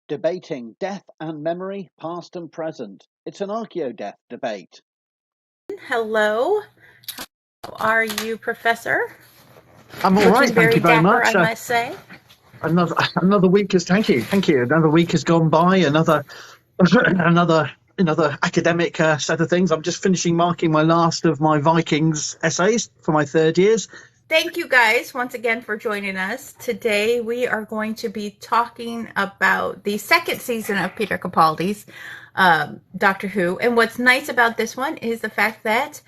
debating death and memory, past and present. It's an Archaeodeath debate. Hello. How are you, Professor? I'm all right, Looking thank very you very dapper, much. I must say. Another week has thank you. Another week has gone by. Another academic set of things. I'm just finishing marking my last of my Vikings essays for my third years. Thank you guys once again for joining us. Today we are going to be talking about the second season of Peter Capaldi's Doctor Who. And what's nice about this one is the fact that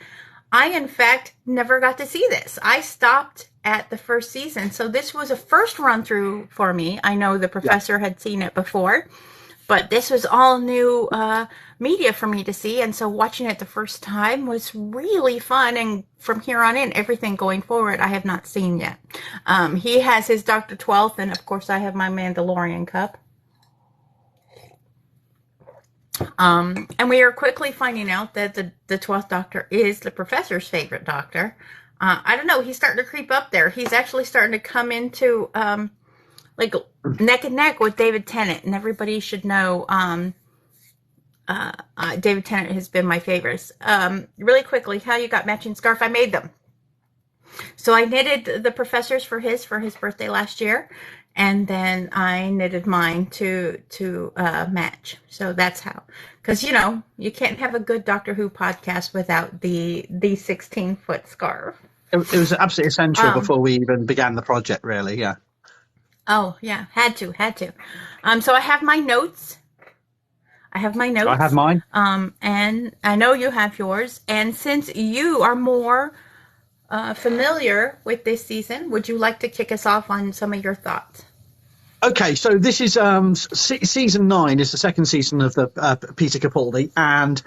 I, in fact, never got to see this. I stopped at the first season. So this was a first run through for me. I know the professor had seen it before, but this was all new media for me to see. And so watching it the first time was really fun. And from here on in, everything going forward, I have not seen yet. He has his Dr. 12th, and of course, I have my Mandalorian cup. And we are quickly finding out that the 12th Doctor is the professor's favorite Doctor. I don't know. He's starting to creep up there. He's actually starting to come into like neck and neck with David Tennant, and everybody should know David Tennant has been my favorite. Really quickly, how you got matching scarf? I made them. So I knitted the professor's for his birthday last year, and then I knitted mine to match. So that's how. Because, you know, you can't have a good Doctor Who podcast without the 16-foot scarf. It was absolutely essential before we even began the project, really, yeah. Oh, yeah, had to. So I have my notes. I have mine. And I know you have yours. And since you are more familiar with this season, would you like to kick us off on some of your thoughts? Okay, so this is season 9 is the second season of the Peter Capaldi, and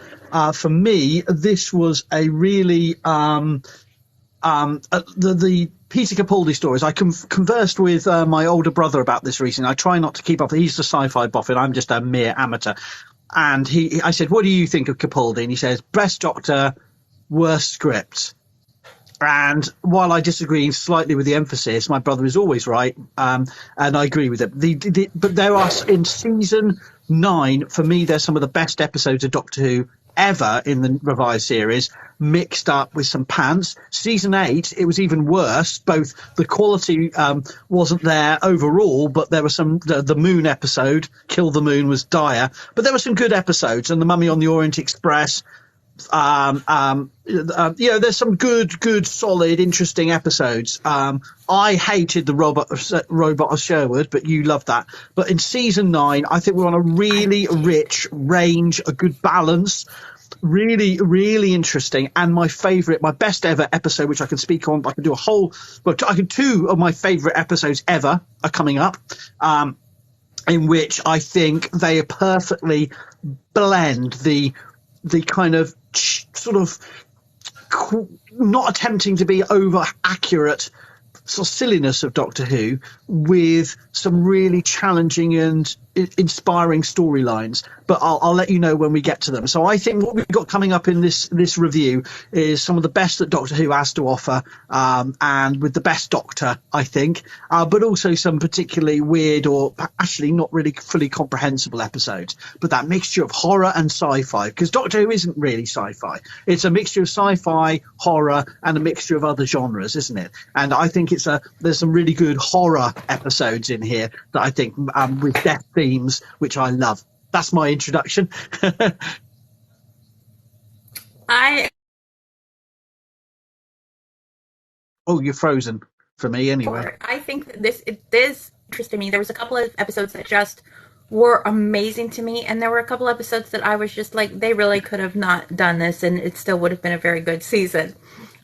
for me, this was a really the Peter Capaldi stories. I conversed with my older brother about this recently. I try not to keep up. He's the sci-fi buff, and I'm just a mere amateur. And I said, "What do you think of Capaldi?" And he says, "Best Doctor, worst script." And while I disagree slightly with the emphasis, my brother is always right, and I agree with it. But there are, in season 9, for me, there's some of the best episodes of Doctor Who ever in the revised series, mixed up with some pants. Season 8, it was even worse. Both the quality wasn't there overall, but there were some. The Moon episode, Kill the Moon, was dire, but there were some good episodes, and The Mummy on the Orient Express. There's some good, solid, interesting episodes. I hated the robot of Sherwood, but you loved that. But in season 9, I think we're on a really rich range, a good balance, really, really interesting. And my best ever episode, which I can speak on, I can do two of my favorite episodes ever are coming up. In which I think they perfectly blend the kind of sort of not attempting to be over accurate sort of silliness of Doctor Who with some really challenging and inspiring storylines, but I'll let you know when we get to them. So I think what we've got coming up in this review is some of the best that Doctor Who has to offer, and with the best Doctor, I think, but also some particularly weird or actually not really fully comprehensible episodes. But that mixture of horror and sci-fi, because Doctor Who isn't really sci-fi. It's a mixture of sci-fi, horror, and a mixture of other genres, isn't it? And I think there's some really good horror episodes in here that I think with death themes, which I love. That's my introduction. Oh, you're frozen for me anyway. I think that this interesting me. There was a couple of episodes that just were amazing to me, and there were a couple episodes that I was just like, they really could have not done this, and it still would have been a very good season.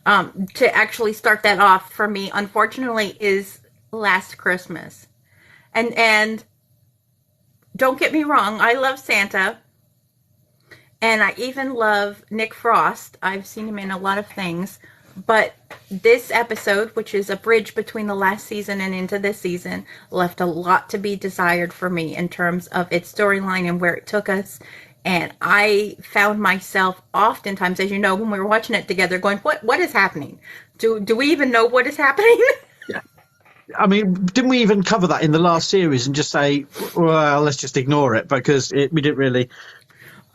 To actually start that off for me, unfortunately, is Last Christmas. And don't get me wrong, I love Santa. And I even love Nick Frost. I've seen him in a lot of things. But this episode, which is a bridge between the last season and into this season, left a lot to be desired for me in terms of its storyline and where it took us. And I found myself oftentimes, as you know, when we were watching it together, going, what is happening? Do we even know what is happening? Yeah. I mean, didn't we even cover that in the last series and just say, well, let's just ignore it because we didn't really.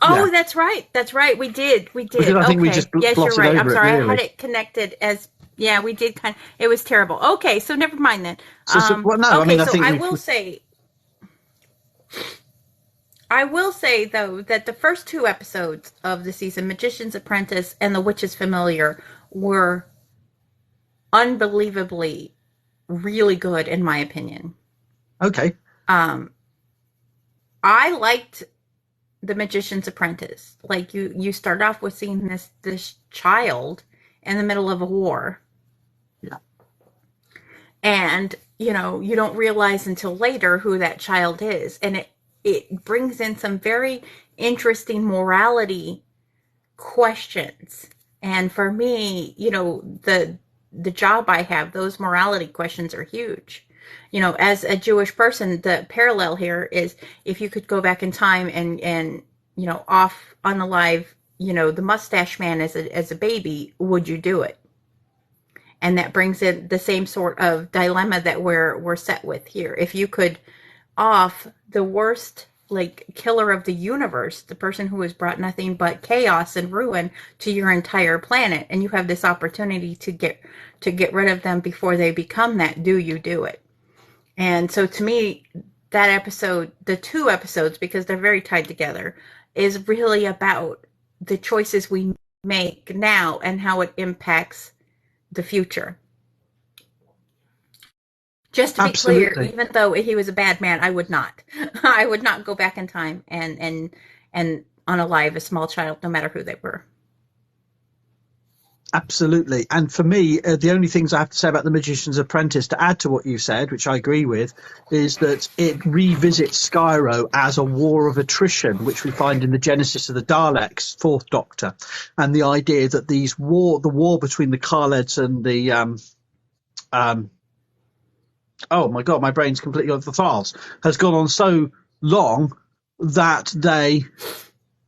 Yeah, Oh, that's right. That's right. We did. We because did. I think we just Okay. Yes, you're glossed right. I'm over it, sorry. I had really. it connected as, yeah, we did kind of, it was terrible. Okay. So never mind then. So well, no, I Okay. mean, I So think I will say though that the first two episodes of the season, Magician's Apprentice and The Witch's Familiar, were unbelievably really good in my opinion. okay. I liked The Magician's Apprentice. Like you start off with seeing this child in the middle of a war. Yeah. And you don't realize until later who that child is, and it brings in some very interesting morality questions. And for me, the job I have, those morality questions are huge. As a Jewish person, the parallel here is if you could go back in time and off unalive, the mustache man as a baby, would you do it? And that brings in the same sort of dilemma that we're set with here. If you could off the worst like killer of the universe, the person who has brought nothing but chaos and ruin to your entire planet, and you have this opportunity to get rid of them before they become that, do you do it? And so to me, that episode, the two episodes, because they're very tied together, is really about the choices we make now and how it impacts the future. Just to be clear, even though he was a bad man, I would not. I would not go back in time and unalive a small child, no matter who they were. Absolutely. And for me, the only things I have to say about The Magician's Apprentice, to add to what you said, which I agree with, is that it revisits Skyro as a war of attrition, which we find in the Genesis of the Daleks, Fourth Doctor, and the idea that the war between the Khaleds and the oh my God, my brain's completely off the files, has gone on so long that they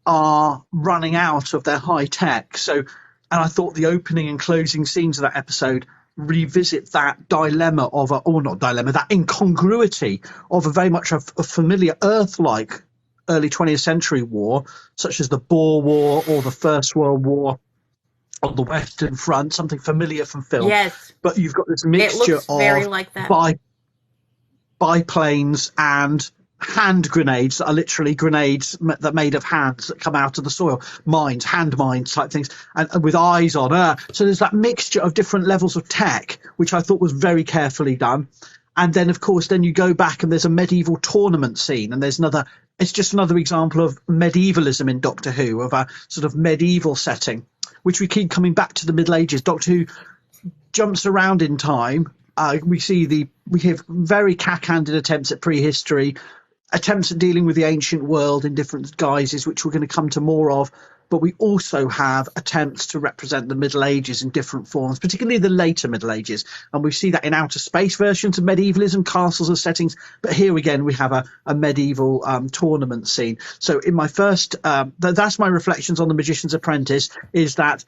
are running out of their high tech. So, and I thought the opening and closing scenes of that episode revisit that dilemma of that incongruity of a very much a familiar Earth-like early 20th century war, such as the Boer War or the First World War on the Western Front, something familiar from film. Yes. But you've got this mixture of like that. biplanes and hand grenades that are literally grenades that are made of hands that come out of the soil, hand mines type things, and with eyes on. So there's that mixture of different levels of tech, which I thought was very carefully done. And then, of course, then you go back and there's a medieval tournament scene, and it's just another example of medievalism in Doctor Who, of a sort of medieval setting, which we keep coming back to the Middle Ages. Doctor Who jumps around in time. We have very cack-handed attempts at prehistory, attempts at dealing with the ancient world in different guises, which we're going to come to more of. But we also have attempts to represent the Middle Ages in different forms, particularly the later Middle Ages. And we see that in outer space versions of medievalism, castles and settings. But here again, we have a medieval tournament scene. So in my first, that's my reflections on The Magician's Apprentice, is that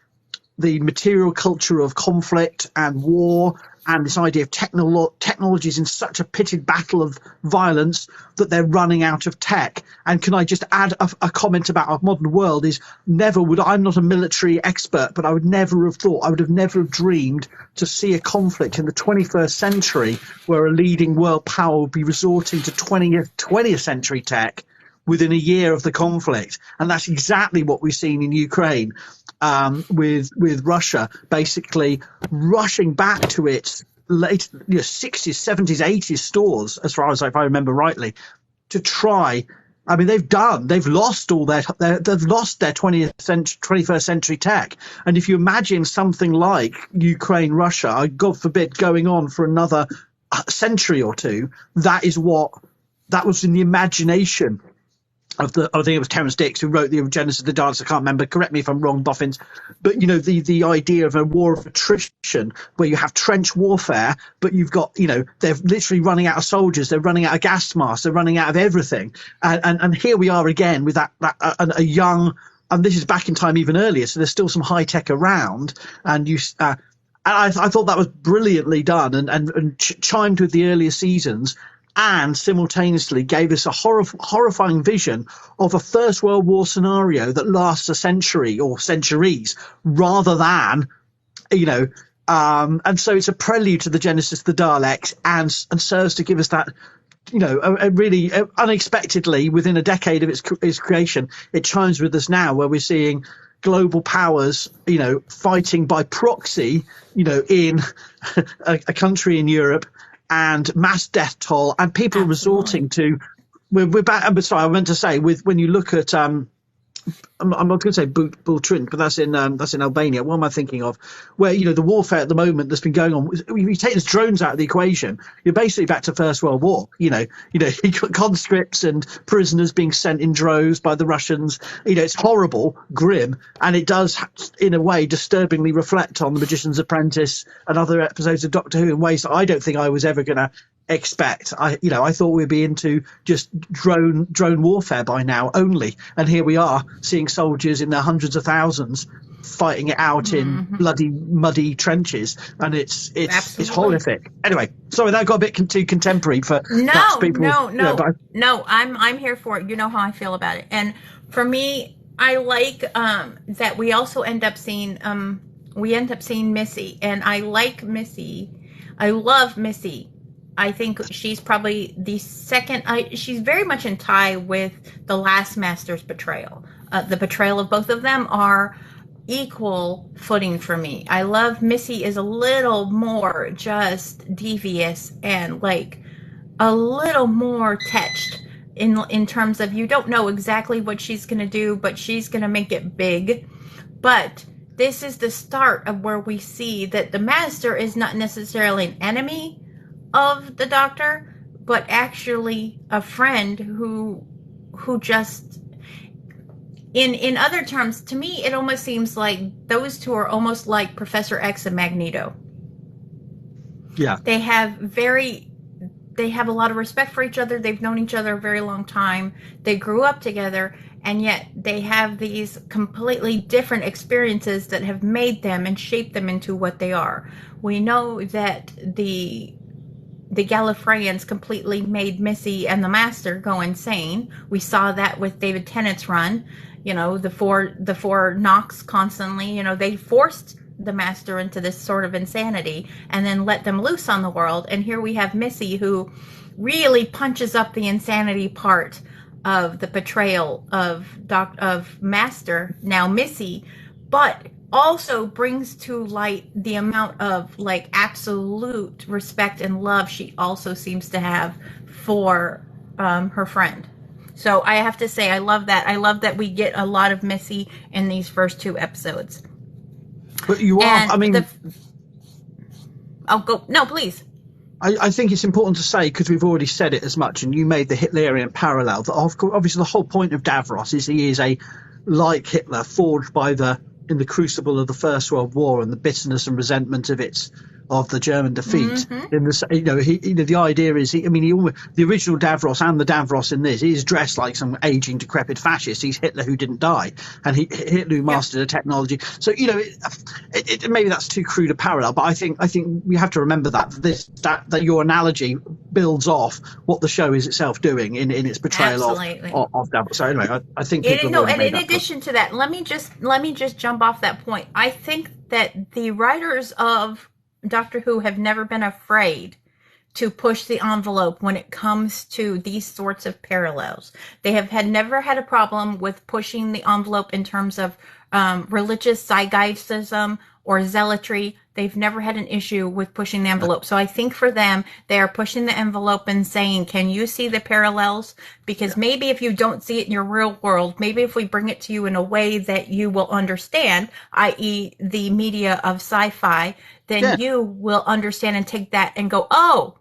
the material culture of conflict and war and this idea of technologies in such a pitted battle of violence that they're running out of tech. And can I just add a comment about our modern world is I'm not a military expert, but I would have never dreamed to see a conflict in the 21st century where a leading world power would be resorting to 20th century tech within a year of the conflict. And that's exactly what we've seen in Ukraine, with Russia basically rushing back to its late 60s, 70s, 80s stores, as far as if I remember rightly, to try. I mean, they've lost all they've lost their 21st century tech. And if you imagine something like Ukraine, Russia, God forbid, going on for another century or two, that was in the imagination of I think it was Terence Dix who wrote the Genesis of the Daleks. I can't remember. Correct me if I'm wrong, Boffins. But the idea of a war of attrition where you have trench warfare, but you've got they're literally running out of soldiers, they're running out of gas masks, they're running out of everything. And here we are again with a young, and this is back in time even earlier, so there's still some high tech around, and I thought that was brilliantly done and chimed with the earlier seasons, and simultaneously gave us a horrifying vision of a First World War scenario that lasts a century or centuries, rather than, and so it's a prelude to the genesis of the Daleks, and serves to give us that, a really unexpectedly, within a decade of its creation, it chimes with us now, where we're seeing global powers, fighting by proxy, in a country in Europe, and mass death toll, and people resorting to. We're back. I'm sorry, I meant to say, when you look at I'm not going to say Bultrint, but that's in Albania. What am I thinking of? Where the warfare at the moment that's been going on. If you take the drones out of the equation, you're basically back to First World War. You got conscripts and prisoners being sent in droves by the Russians. It's horrible, grim, and it does, in a way, disturbingly reflect on The Magician's Apprentice and other episodes of Doctor Who in ways that I don't think I was ever going to expect. I thought we'd be into just drone warfare by now only, and here we are seeing soldiers in their hundreds of thousands fighting it out in bloody muddy trenches, and it's horrific. Anyway, sorry, that got a bit too contemporary for people. No, I'm here for it. You know how I feel about it. And for me, I like that we also end up seeing Missy, and I like Missy. I love Missy. I think she's probably the second. She's very much in tie with the last Master's betrayal. The betrayal of both of them are equal footing for me. I love Missy is a little more just devious and like a little more touched in terms of you don't know exactly what she's going to do, but she's going to make it big. But this is the start of where we see that the Master is not necessarily an enemy of the Doctor, but actually a friend who just, in other terms, to me, it almost seems like those two are almost like Professor X and Magneto. Yeah. They have a lot of respect for each other. They've known each other a very long time. They grew up together, and yet they have these completely different experiences that have made them and shaped them into what they are. We know that the Gallifreyans completely made Missy and the Master go insane. We saw that with David Tennant's run. The four knocks constantly. They forced the Master into this sort of insanity and then let them loose on the world. And here we have Missy, who really punches up the insanity part of the betrayal of Master, now Missy, but also brings to light the amount of like absolute respect and love she also seems to have for her friend. So I have to say, I love that. I love that we get a lot of Missy in these first two episodes. But you are, No, please. I think it's important to say, because we've already said it as much, and you made the Hitlerian parallel, that obviously the whole point of Davros is he is like Hitler, forged in the crucible of the First World War and the bitterness and resentment of the German defeat. The idea is, the original Davros and the Davros in this is dressed like some aging, decrepit fascist. He's Hitler who didn't die, and Hitler who mastered a technology. So maybe that's too crude a parallel, but I think we have to remember that your analogy builds off what the show is itself doing in its portrayal of Davros. So anyway, I think people and in addition to that, let me just jump off that point. I think that the writers of Doctor Who have never been afraid to push the envelope when it comes to these sorts of parallels. They have never had a problem with pushing the envelope in terms of religious zeitgeistism or zealotry. They've never had an issue with pushing the envelope. So I think for them, they are pushing the envelope and saying, can you see the parallels? Because maybe if you don't see it in your real world, maybe if we bring it to you in a way that you will understand, i.e. the media of sci-fi, then you will understand and take that and go, oh,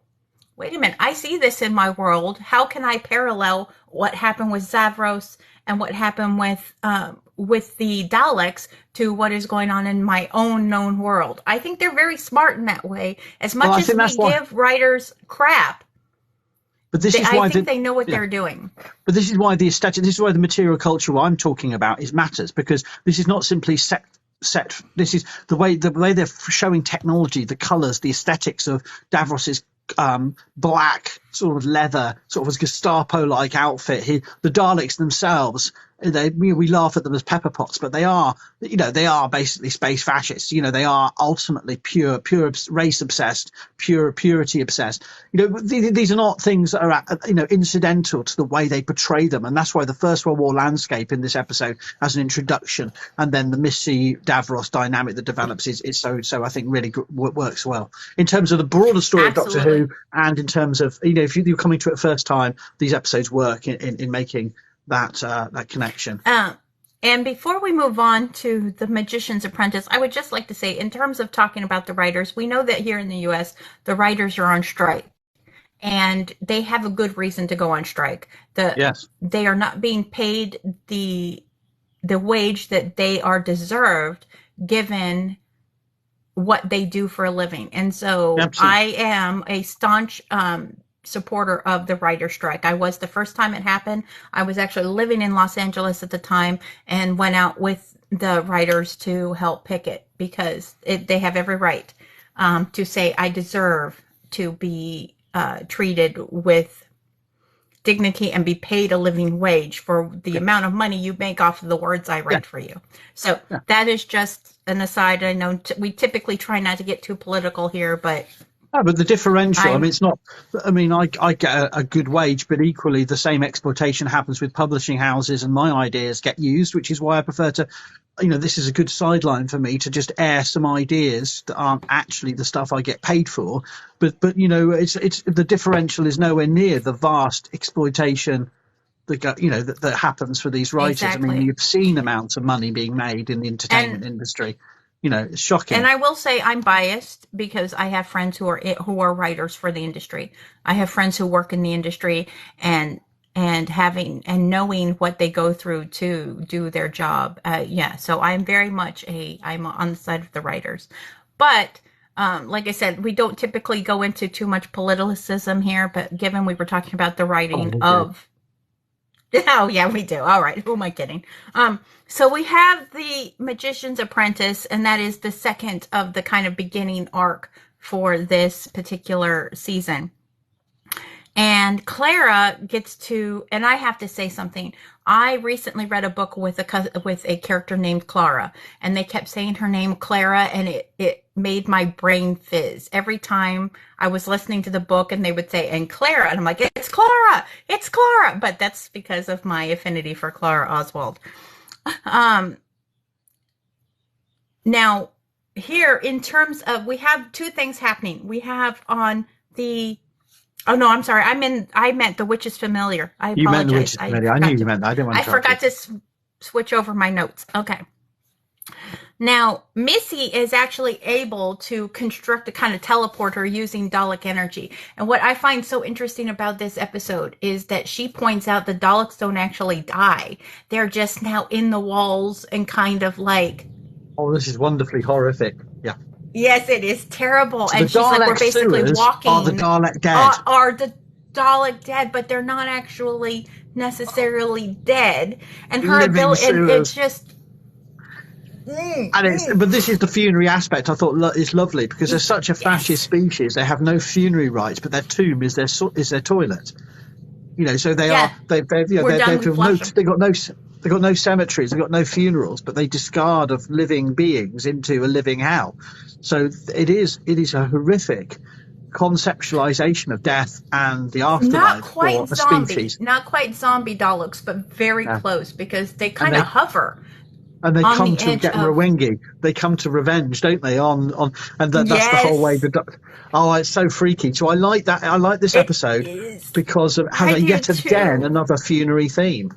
wait a minute, I see this in my world. How can I parallel what happened with Zavros and what happened with the Daleks to what is going on in my own known world? I think they're very smart in that way. As much as we give writers crap, but I think they know what they're doing. But this is why the aesthetic, this is why the material culture what I'm talking about matters, because this is not simply set. This is the way they're showing technology, the colors, the aesthetics of Davros's black sort of leather, sort of Gestapo-like outfit. The Daleks themselves, we laugh at them as pepper pots, but they are basically space fascists. They are ultimately pure race obsessed, purity obsessed. These are not things that are incidental to the way they portray them, and that's why the First World War landscape in this episode as an introduction, and then the Missy Davros dynamic that develops is so I think really works well in terms of the broader story Absolutely. of Doctor Who, and in terms of if you're coming to it first time, these episodes work in making that connection. And before we move on to The Magician's Apprentice, I would just like to say, in terms of talking about the writers, we know that here in the U.S., the writers are on strike. And they have a good reason to go on strike. Yes. They are not being paid the wage that they are deserved, given what they do for a living. And so Absolutely. I am a staunch supporter of the writer strike. I was the first time it happened. I was actually living in Los Angeles at the time and went out with the writers to help picket, because they have every right to say, I deserve to be treated with dignity and be paid a living wage for the amount of money you make off of the words I write for you. So that is just an aside. I know we typically try not to get too political here, but but the differential, it's not, I get a good wage, but equally the same exploitation happens with publishing houses, and my ideas get used, which is why I prefer to, this is a good sideline for me to just air some ideas that aren't actually the stuff I get paid for. But it's the differential is nowhere near the vast exploitation that happens for these writers. Exactly. You've seen amounts of money being made in the entertainment industry. It's shocking. And I will say I'm biased because I have friends who are writers for the industry. I have friends who work in the industry, and knowing what they go through to do their job. So I'm very much I'm on the side of the writers. But like I said, we don't typically go into too much politicism here, but given we were talking about the writing of... Oh, yeah, we do. All right. Who am I kidding? So we have The Magician's Apprentice, and that is the second of the kind of beginning arc for this particular season. And Clara gets to, and I have to say something. I recently read a book with a character named Clara, and they kept saying her name Clara, and it made my brain fizz every time I was listening to the book, and they would say, and Clara, and I'm like, it's Clara, it's Clara, but that's because of my affinity for Clara Oswald. Now, here, in terms of, we have two things happening. We have on the... Oh, no, I'm sorry. I meant The Witch is Familiar. I apologize. You meant The Witch is Familiar. I knew you meant that. I didn't want to forgot to switch over my notes. Okay. Now, Missy is actually able to construct a kind of teleporter using Dalek energy. And what I find so interesting about this episode is that she points out the Daleks don't actually die. They're just now in the walls and kind of like... Oh, this is wonderfully horrific. Yeah. Yes, it is terrible. So and she's like, we're basically walking. Are the Dalek dead? Are the Dalek dead, but they're not actually necessarily dead. And her ability, and it's just... But this is the funerary aspect I thought is lovely, because they're such a fascist species. They have no funerary rites, but their tomb is their toilet. So they are. They've got no cemeteries. They've got no funerals, but they discard of living beings into a living hell. So it is a horrific conceptualization of death and the afterlife for a species. Not quite zombie Daleks, but very close, because they kind of hover. And they come to get Rwengi. They come to revenge, don't they? And that's the whole way. It's so freaky. So I like that. I like this episode because of having yet again another funerary theme.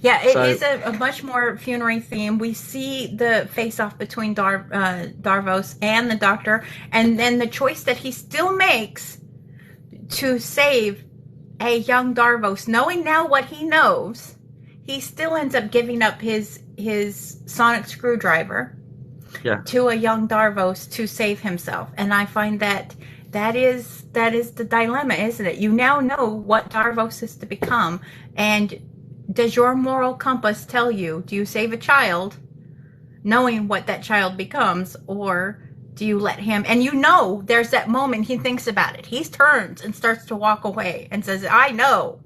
Yeah, it is a much more funerary theme. We see the face-off between Davros and the Doctor, and then the choice that he still makes to save a young Davros, knowing now what he knows. He still ends up giving up his sonic screwdriver to a young Davros to save himself. And I find that is the dilemma, isn't it? You now know what Davros is to become. And does your moral compass tell you, do you save a child knowing what that child becomes, or do you let him? And you know, there's that moment he thinks about it. He turns and starts to walk away and says, I know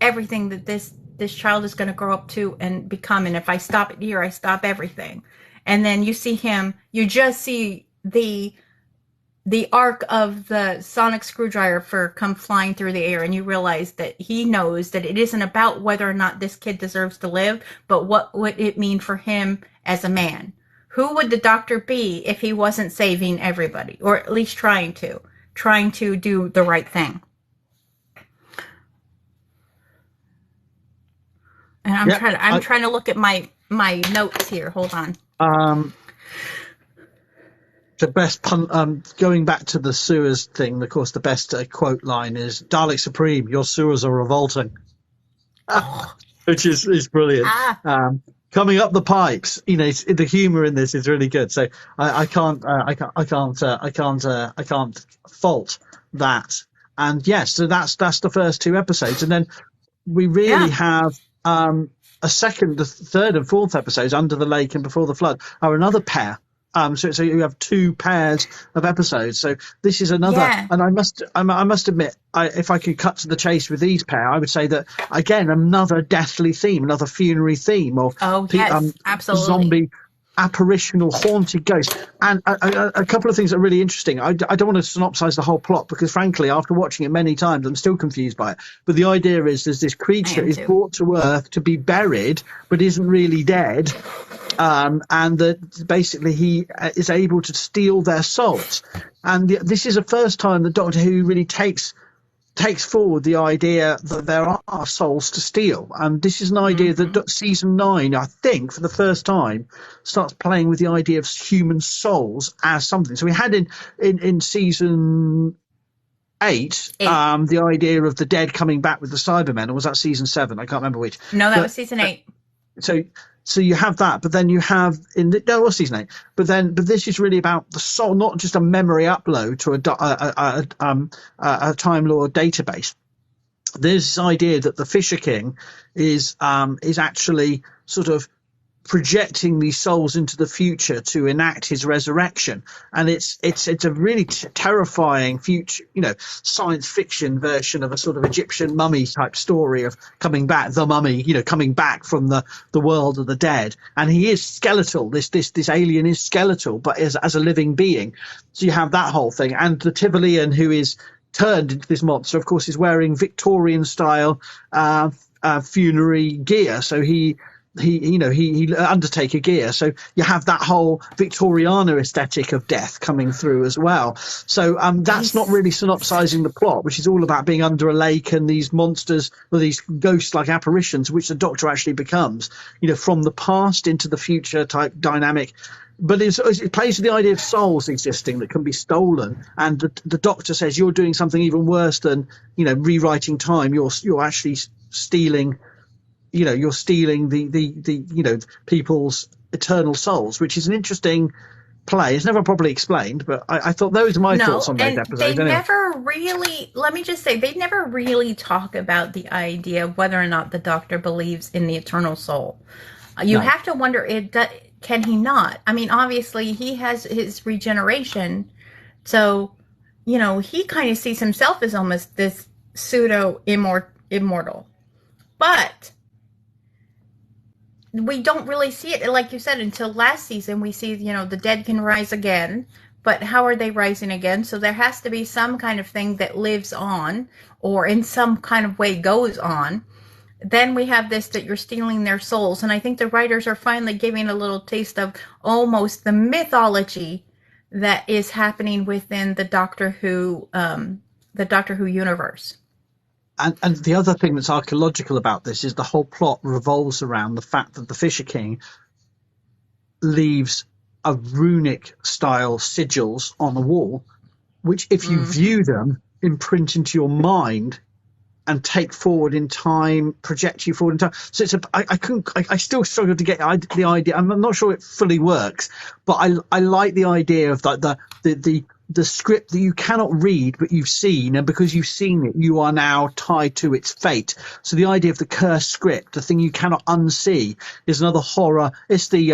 everything that this child is going to grow up to and become, and if I stop it here, I stop everything. And then you see him, you just see the arc of the sonic screwdriver come flying through the air, and you realize that he knows that it isn't about whether or not this kid deserves to live, but what would it mean for him as a man. Who would the doctor be if he wasn't saving everybody, or at least trying to do the right thing? And I'm trying to look at my notes here. Hold on. The best pun, going back to the sewers thing, of course, the best quote line is "Dalek Supreme, your sewers are revolting," which is brilliant. Coming up the pipes, the humour in this is really good. So I can't fault that. And yes, so that's the first two episodes, and then we really have a second, the third and fourth episodes, Under the Lake and Before the Flood, are another pair. So you have two pairs of episodes. So this is another, and I must admit, if I could cut to the chase with these pair, I would say that again another deathly theme, another funerary theme of absolutely zombie apparitional haunted ghosts. And a couple of things that are really interesting. I don't want to synopsize the whole plot because frankly after watching it many times I'm still confused by it, but the idea is there's this creature is brought to earth to be buried but isn't really dead, and that basically he is able to steal their souls. And this is the first time that Doctor Who really takes forward the idea that there are souls to steal. And this is an idea that season 9, I think, for the first time, starts playing with the idea of human souls as something. So we had in season 8, the idea of the dead coming back with the Cybermen, or was that season 7? I can't remember which. No, that was season 8. So you have that, but then you have it was season 8. But this is really about the soul, not just a memory upload to a Time Lord database. There's this idea that the Fisher King is actually sort of projecting these souls into the future to enact his resurrection, and it's a really terrifying future, science fiction version of a sort of Egyptian mummy type story of coming back, the mummy, coming back from the world of the dead, and he is skeletal. This alien is skeletal, but as a living being. So you have that whole thing, and the Tivolian who is turned into this monster, of course, is wearing Victorian style funerary gear. So he Undertaker gear. So you have that whole Victoriana aesthetic of death coming through as well. So that's not really synopsizing the plot, which is all about being under a lake and these monsters or these ghost-like apparitions, which the Doctor actually becomes, from the past into the future type dynamic. But it plays with the idea of souls existing that can be stolen, and the Doctor says you're doing something even worse than rewriting time. You're actually stealing. You're stealing the people's eternal souls, which is an interesting play. It's never properly explained, but I thought those are my thoughts on those episodes. They never really, let me just say, they never really talk about the idea of whether or not the Doctor believes in the eternal soul. You have to wonder, can he not? I mean, obviously, he has his regeneration, so, he kind of sees himself as almost this pseudo-immortal. But we don't really see it, like you said, until last season. We see, the dead can rise again, but how are they rising again? So there has to be some kind of thing that lives on, or in some kind of way goes on. Then we have this, that you're stealing their souls. And I think the writers are finally giving a little taste of almost the mythology that is happening within the Doctor Who universe. And the other thing that's archaeological about this is the whole plot revolves around the fact that the Fisher King leaves a runic style sigils on the wall, which if you view them, imprint into your mind and take forward in time, project you forward in time. So I still struggle to get the idea. I'm not sure it fully works, but I like the idea of the the script that you cannot read but you've seen, and because you've seen it you are now tied to its fate. So the idea of the cursed script, the thing you cannot unsee, is another horror. It's the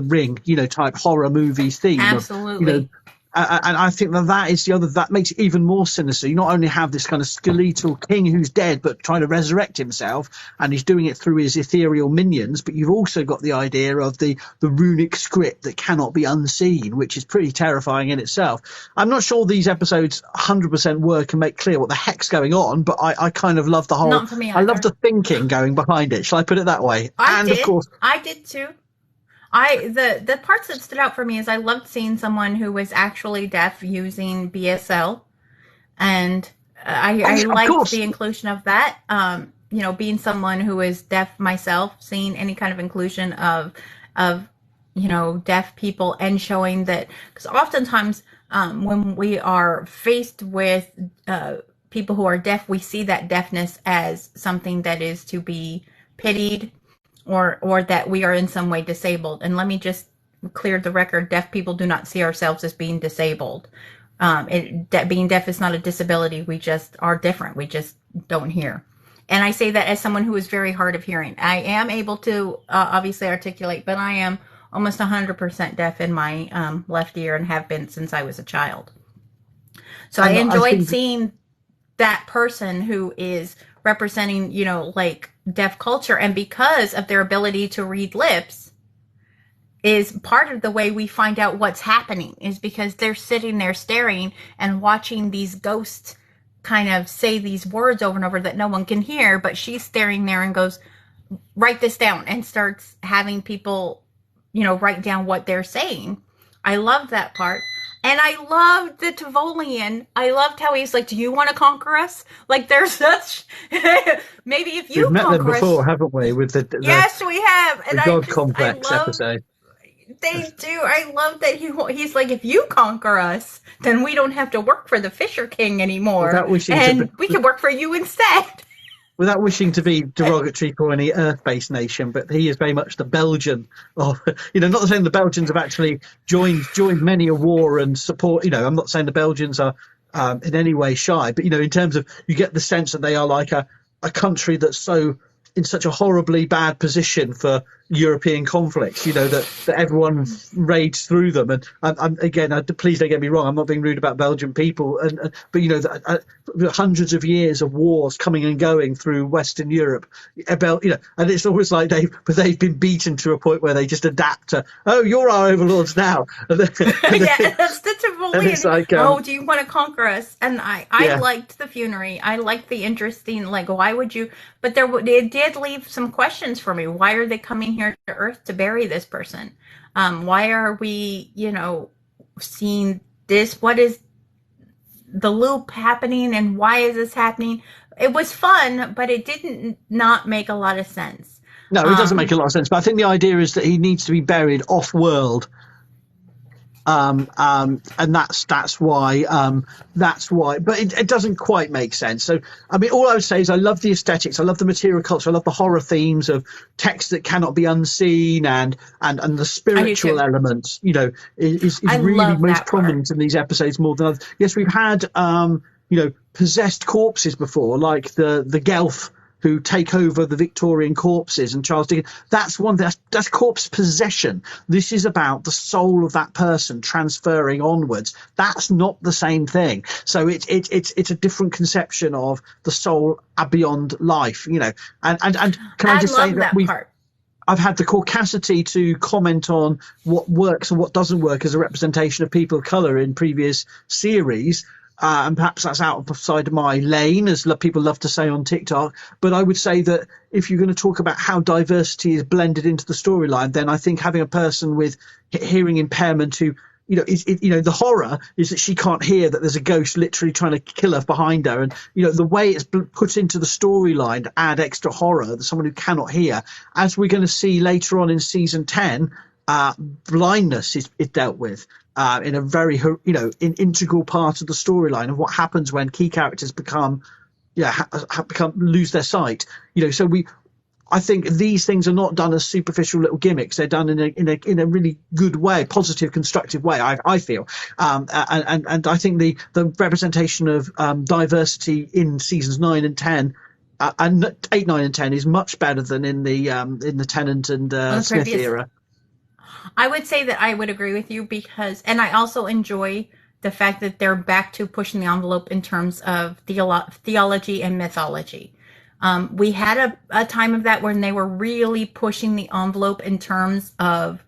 Ring, type horror movies theme of, Absolutely. and I think that is the other, that makes it even more sinister. You not only have this kind of skeletal king who's dead but trying to resurrect himself, and he's doing it through his ethereal minions, but you've also got the idea of the runic script that cannot be unseen, which is pretty terrifying in itself. I'm not sure these episodes 100% work and make clear what the heck's going on, but I kind of love the whole, Not for me I love either. the thinking going behind it. Shall I put it that way? Of course, I did too. The parts that stood out for me is I loved seeing someone who was actually deaf using BSL, and I liked the inclusion of that. Being someone who is deaf myself, seeing any kind of inclusion of deaf people, and showing that, because oftentimes when we are faced with people who are deaf, we see that deafness as something that is to be pitied, or that we are in some way disabled. And let me just clear the record: deaf people do not see ourselves as being disabled. Being deaf is not a disability. We just are different. We just don't hear. And I say that as someone who is very hard of hearing. I am able to obviously articulate, but I am almost 100% deaf in my left ear, and have been since I was a child. So I enjoyed seeing that person who is representing, deaf culture, and because of their ability to read lips, is part of the way we find out what's happening, is because they're sitting there staring and watching these ghosts kind of say these words over and over that no one can hear, but she's staring there and goes, write this down, and starts having people, write down what they're saying. I love that part. And I loved the Tavolian. I loved how he's like, do you want to conquer us? Like, there's such, maybe if you we've met them conquer before, us. haven't we? With the Yes, we have. And the God complex episode. They do. I love that he's like, if you conquer us, then we don't have to work for the Fisher King anymore. We can work for you instead. Without wishing to be derogatory for any Earth-based nation, but he is very much the Belgian of, not saying the Belgians have actually joined many a war and support, I'm not saying the Belgians are in any way shy, but, in terms of, you get the sense that they are like a country that's in such a horribly bad position for European conflicts, that everyone raids through them. And again, please don't get me wrong, I'm not being rude about Belgian people, but hundreds of years of wars coming and going through Western Europe, and it's always like they've been beaten to a point where they just adapt to, oh, you're our overlords now. Yeah, that's the Tavolian. Like, do you want to conquer us? And I liked the funerary. I liked the interesting, like, why would you? But it did leave some questions for me. Why are they coming here to Earth to bury this person? Why are we, seeing this? What is the loop happening, and why is this happening? It was fun, but it didn't not make a lot of sense. No, it doesn't make a lot of sense. But I think the idea is that he needs to be buried off-world. And that's why, but it doesn't quite make sense. So, I mean, all I would say is I love the aesthetics, I love the material culture, I love the horror themes of text that cannot be unseen, and the spiritual elements, is really most prominent in these episodes more than others. Yes, we've had, possessed corpses before, like the Guelph, who take over the Victorian corpses, and Charles Dickens. That's one thing. That's corpse possession. This is about the soul of that person transferring onwards. That's not the same thing. So it's a different conception of the soul beyond life. And can I just say that I've had the caucasity to comment on what works and what doesn't work as a representation of people of colour in previous series. And perhaps that's outside of my lane, as people love to say on TikTok. But I would say that if you're going to talk about how diversity is blended into the storyline, then I think having a person with hearing impairment who, the horror is that she can't hear that there's a ghost literally trying to kill her behind her. And, the way it's put into the storyline to add extra horror, that someone who cannot hear, as we're going to see later on in season 10, blindness is dealt with. In a very, integral part of the storyline of what happens when key characters lose their sight. So I think these things are not done as superficial little gimmicks. They're done in a really good way, positive, constructive way. I feel, and I think the representation of diversity in seasons 9 and 10. And 8, 9, and 10 is much better than in the Tennant and Smith previous era. I would say that I would agree with you because, and I also enjoy the fact that they're back to pushing the envelope in terms of theology and mythology. We had a time of that when they were really pushing the envelope in terms of,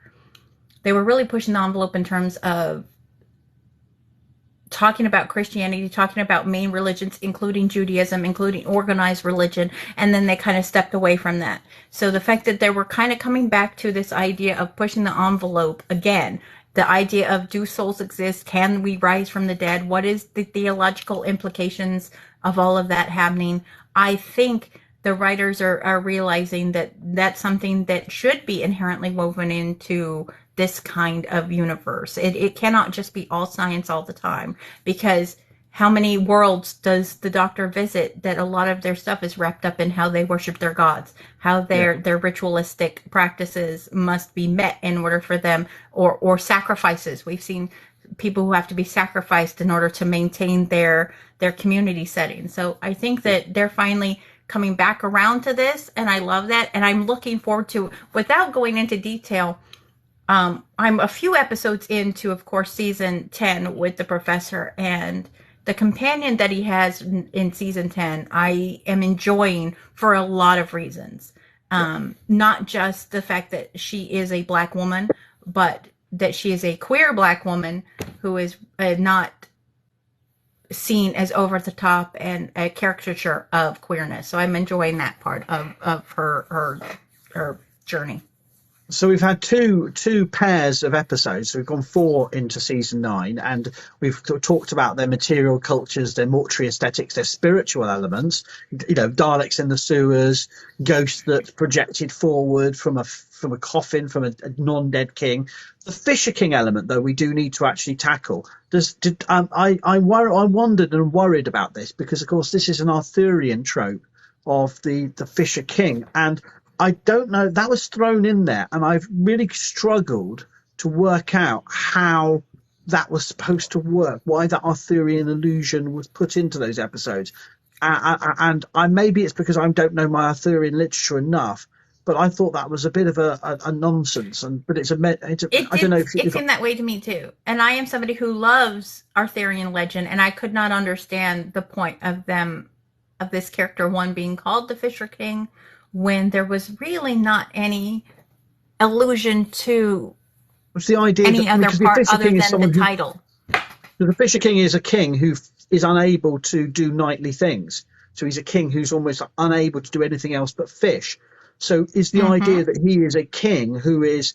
talking about Christianity, talking about main religions, including Judaism, including organized religion, and then they kind of stepped away from that. So the fact that they were kind of coming back to this idea of pushing the envelope again, the idea of, do souls exist? Can we rise from the dead? What is the theological implications of all of that happening? I think the writers are realizing that that's something that should be inherently woven into this kind of universe. It cannot just be all science all the time, because how many worlds does the Doctor visit that a lot of their stuff is wrapped up in how they worship their gods, how their ritualistic practices must be met in order for them, or sacrifices. We've seen people who have to be sacrificed in order to maintain their community setting. So I think that they're finally coming back around to this, and I love that, and I'm looking forward to, without going into detail, I'm a few episodes into, of course, season 10 with the professor, and the companion that he has in season 10, I am enjoying for a lot of reasons. Not just the fact that she is a Black woman, but that she is a queer Black woman who is not seen as over the top and a caricature of queerness. So I'm enjoying that part of her journey. So we've had two pairs of episodes. So we've gone 4 into season 9, and we've talked about their material cultures, their mortuary aesthetics, their spiritual elements. Daleks in the sewers, ghosts that projected forward from a coffin, from a non-dead king. The Fisher King element, though, we do need to actually tackle. I wondered and worried about this because, of course, this is an Arthurian trope of the Fisher King, and I don't know, that was thrown in there, and I've really struggled to work out how that was supposed to work, why that Arthurian allusion was put into those episodes. And maybe it's because I don't know my Arthurian literature enough, but I thought that was a bit of a nonsense. But I don't know if it seemed that way to me too. And I am somebody who loves Arthurian legend, and I could not understand the point of this character one being called the Fisher King, when there was really not any allusion to what's the idea any other part other than the title. The Fisher King is a king who is unable to do knightly things. So he's a king who's almost unable to do anything else but fish. So is the idea that he is a king who is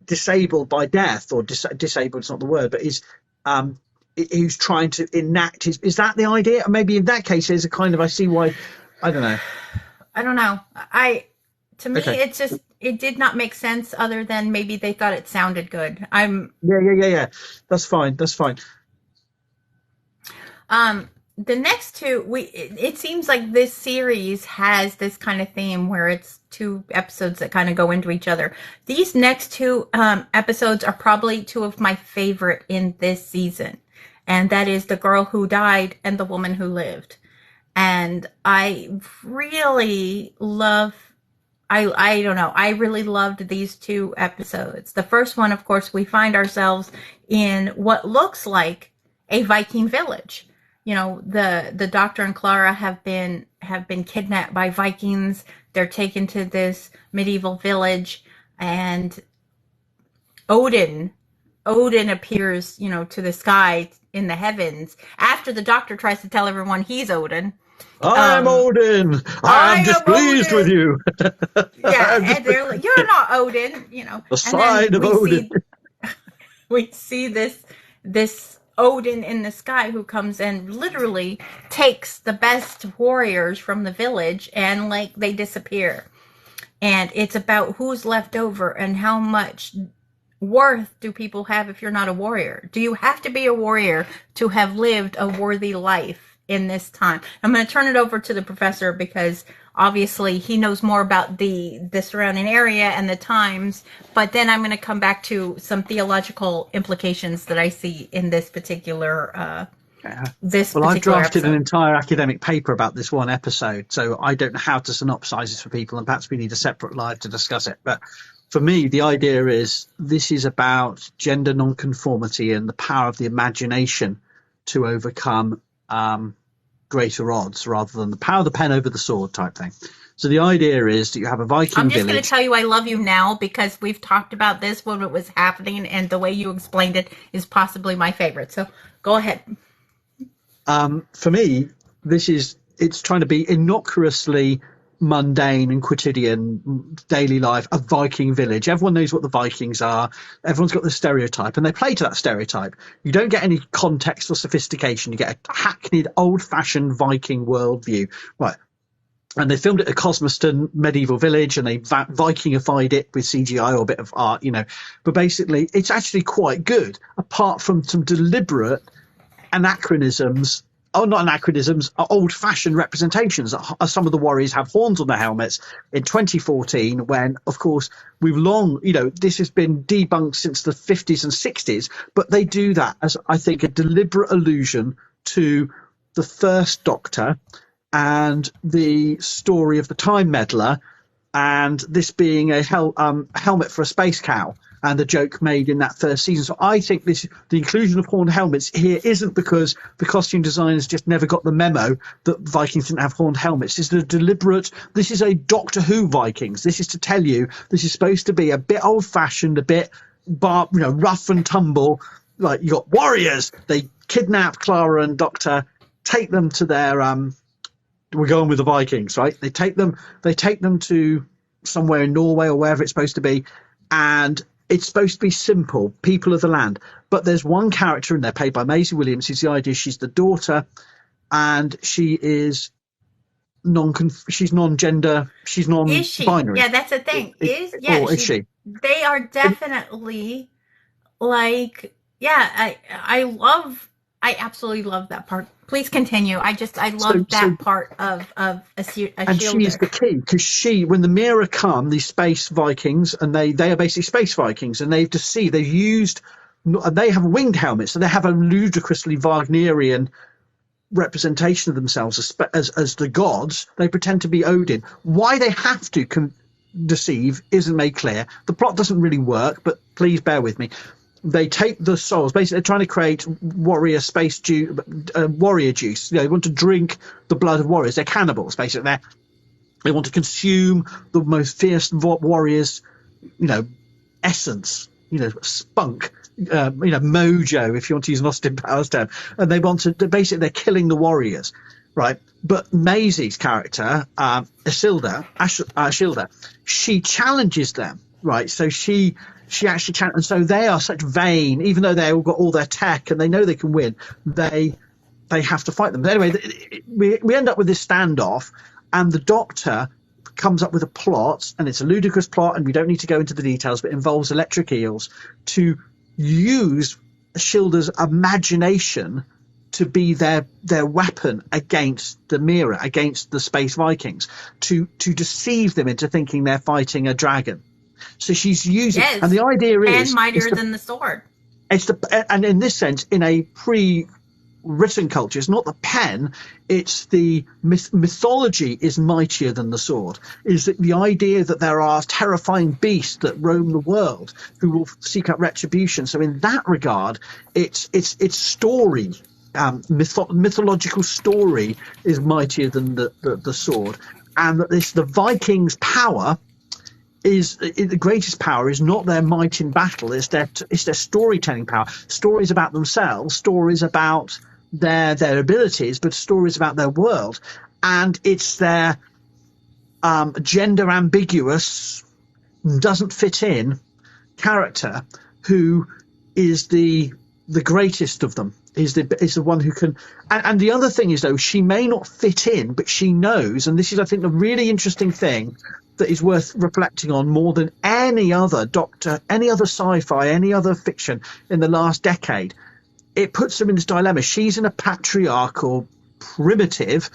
disabled by death, or disabled is not the word, but is who's trying to enact his, is that the idea? Maybe in that case there's a kind of, I see why, I don't know. To me, it's just, it did not make sense, other than maybe they thought it sounded good. Yeah. That's fine. The next two, it seems like this series has this kind of theme where it's 2 episodes that kind of go into each other. These next 2 episodes are probably 2 of my favorite in this season. And that is The Girl Who Died and The Woman Who Lived. And I really love, I don't know, I really loved these 2 episodes. The first one, of course, we find ourselves in what looks like a Viking village. The Doctor and Clara have been kidnapped by Vikings. They're taken to this medieval village, and Odin appears, to the sky in the heavens after the Doctor tries to tell everyone he's Odin. I'm Odin. I'm displeased with you. Yeah, and they're like, "You're not Odin," The side of Odin. We see this Odin in the sky who comes and literally takes the best warriors from the village, and they disappear. And it's about who's left over and how much worth do people have if you're not a warrior. Do you have to be a warrior to have lived a worthy life in this time. I'm going to turn it over to the professor because obviously he knows more about the surrounding area and the times, but then I'm going to come back to some theological implications that I see in this particular I've drafted an episode. entire academic paper about this one episode, so I don't know how to synopsize this for people, and perhaps we need a separate live to discuss it. But for me, the idea is this is about gender nonconformity and the power of the imagination to overcome greater odds, rather than the power of the pen over the sword type thing. So the idea is that you have a Viking I'm just village. going to tell you I love you now because we've talked about this when it was happening, and the way you explained it is possibly my favorite. So go ahead. For me, it's trying to be innocuously mundane and quotidian daily life, a Viking village. Everyone knows what the Vikings are. Everyone's got the stereotype, and they play to that stereotype. You don't get any context or sophistication. You get a hackneyed, old-fashioned Viking worldview. Right. And they filmed it at Cosmoston medieval village, and they Vikingified it with CGI or a bit of art, But basically, it's actually quite good, apart from some deliberate anachronisms. Not anachronisms, old-fashioned representations. Some of the warriors have horns on their helmets in 2014, when, of course, we've long, this has been debunked since the 50s and 60s, but they do that as, I think, a deliberate allusion to the first Doctor and the story of the Time Meddler, and this being a helmet for a space cow, and the joke made in that first season. So I think the inclusion of horned helmets here isn't because the costume designers just never got the memo that Vikings didn't have horned helmets. This is a Doctor Who Vikings. This is to tell you this is supposed to be a bit old-fashioned, a bit rough and tumble. Like, you got warriors. They kidnap Clara and Doctor, take them to their we're going with the Vikings, right? They take them to somewhere in Norway or wherever it's supposed to be, and it's supposed to be simple, people of the land. But there's one character in there, played by Maisie Williams, who's the idea she's the daughter, and she is she's non-gender, she's non-binary. Is she? Yeah, that's the thing. Is she? They are definitely like, yeah. I absolutely love that part. Please continue. I love that part of a shielder. And she's the key, because when the Mirror come, these space Vikings, and they are basically space Vikings, and they have winged helmets, so they have a ludicrously Wagnerian representation of themselves as the gods. They pretend to be Odin. Why they have to deceive isn't made clear. The plot doesn't really work, but please bear with me. They take the souls. Basically, they're trying to create warrior juice. They want to drink the blood of warriors. They're cannibals, basically. They want to consume the most fierce warriors, essence, spunk, mojo, if you want to use an Austin Powers term. And they want to, basically, they're killing the warriors, right? But Maisie's character, Ashilda, she challenges them, right? So she actually and so they are such vain, even though they all got all their tech and they know they can win, they have to fight them. But anyway, we end up with this standoff, and the Doctor comes up with a plot, and it's a ludicrous plot, and we don't need to go into the details, but it involves electric eels, to use Shilda's imagination to be their weapon against the Mirror, against the Space Vikings, to deceive them into thinking they're fighting a dragon. So she's using, and the idea is, and mightier than the sword. And in this sense, in a pre-written culture, it's not the pen; it's the mythology is mightier than the sword. Is that the idea that there are terrifying beasts that roam the world who will seek out retribution? So in that regard, it's story. Mythological story is mightier than the sword, and that the Vikings' power is the greatest power is not their might in battle, it's their storytelling power. Stories about themselves, stories about their abilities, but stories about their world. And it's their gender ambiguous, doesn't fit in character who is the greatest of them. Is the one who can, and the other thing is, though, she may not fit in, but she knows, and this is, I think, the really interesting thing that is worth reflecting on more than any other Doctor, any other sci-fi, any other fiction in the last decade. It puts them in this dilemma. She's in a patriarchal primitive,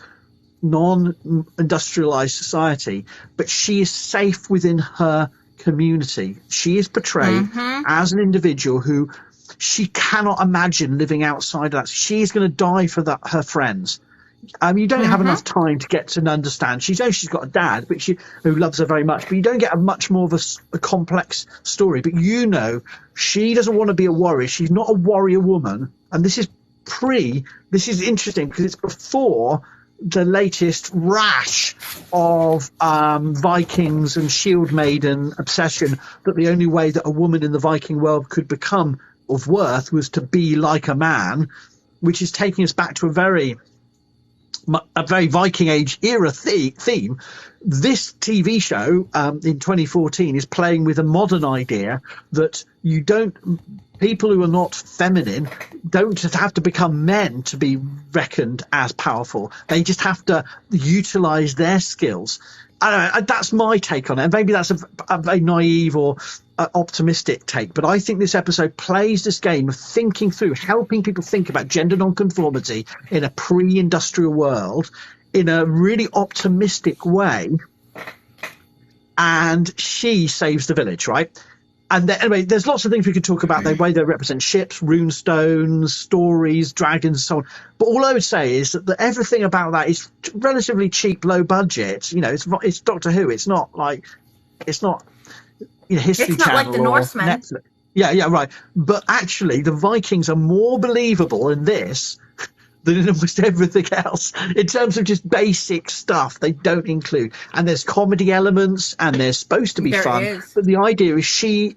non-industrialized society, but she is safe within her community. She is portrayed as an individual who she cannot imagine living outside of that. She's going to die for her friends. You don't have enough time to get to understand. She knows she's got a dad, but who loves her very much. But you don't get a much more of a complex story. But she doesn't want to be a warrior. She's not a warrior woman. And this is interesting because it's before the latest rash of Vikings and Shield Maiden obsession that the only way that a woman in the Viking world could become of worth was to be like a man, which is taking us back to a very Viking Age era theme. This TV show in 2014 is playing with a modern idea that people who are not feminine don't have to become men to be reckoned as powerful. They just have to utilize their skills. I don't know, that's my take on it. And maybe that's a very naive or optimistic take, but I think this episode plays this game of thinking through, helping people think about gender nonconformity in a pre-industrial world in a really optimistic way. And she saves the village, right? And anyway, there's lots of things we could talk about, the way they represent ships, runestones, stories, dragons, and so on. But all I would say is that everything about that is relatively cheap, low budget. It's Doctor Who. It's not History it's not Channel like the or Norsemen. Netflix. Yeah, right. But actually, the Vikings are more believable in this than in almost everything else in terms of just basic stuff they don't include. And there's comedy elements, and they're supposed to be fun. But the idea is she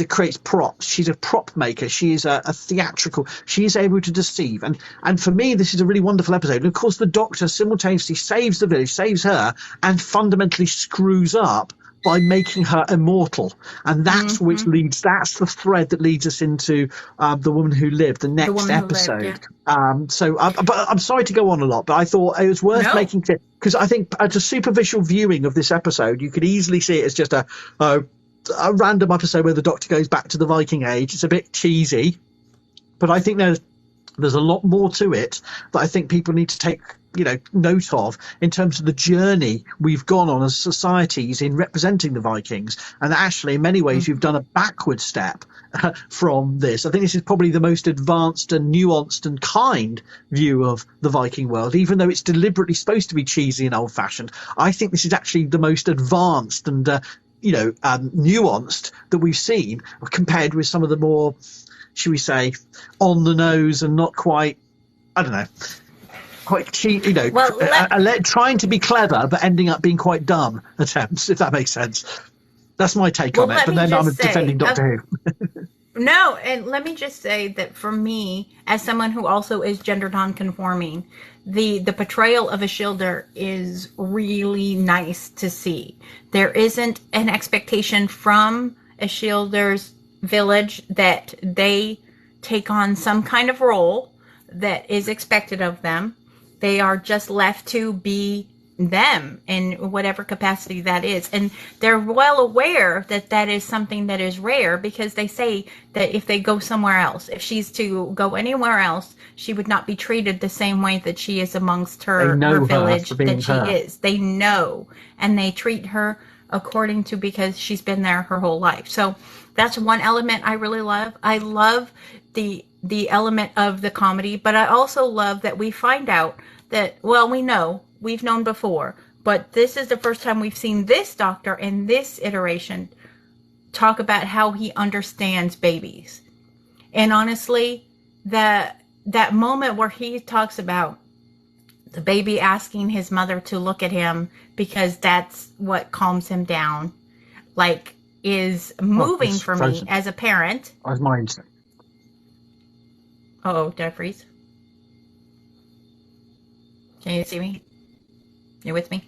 creates props. She's a prop maker. She is a theatrical. She is able to deceive. And for me, this is a really wonderful episode. And of course, the Doctor simultaneously saves the village, saves her, and fundamentally screws up by making her immortal. And that's that's the thread that leads us into The Woman Who Lived, the next episode. But I'm sorry to go on a lot, but I thought it was worth making clear, because I think as a superficial viewing of this episode, you could easily see it as just a random episode where the Doctor goes back to the Viking Age. It's a bit cheesy, but I think there's a lot more to it that I think people need to take note of in terms of the journey we've gone on as societies in representing the Vikings. And actually, in many ways, you've done a backward step from this. I think this is probably the most advanced and nuanced and kind view of the Viking world, even though it's deliberately supposed to be cheesy and old-fashioned. I think this is actually the most advanced and nuanced that we've seen, compared with some of the more, should we say, on the nose and not quite, I don't know, quite cheap, trying to be clever but ending up being quite dumb attempts, if that makes sense. That's my take on it. But then I'm defending Doctor Who. No, and let me just say that for me, as someone who also is gender non-conforming, the portrayal of a Shielder is really nice to see. There isn't an expectation from a Shielder's village that they take on some kind of role that is expected of them. They are just left to be them in whatever capacity that is. And they're well aware that that is something that is rare, because they say that if they go somewhere else, if she's to go anywhere else, she would not be treated the same way that she is amongst her village that she is. They know, and they treat her according to, because she's been there her whole life. So that's one element I really love. I love the element of the comedy, but I also love that we find out that, well, we've known before, but this is the first time we've seen this Doctor in this iteration talk about how he understands babies. And honestly, that moment where he talks about the baby asking his mother to look at him because that's what calms him down, is moving for me as a parent. As my instinct. Oh, did I freeze? Can you see me? You with me?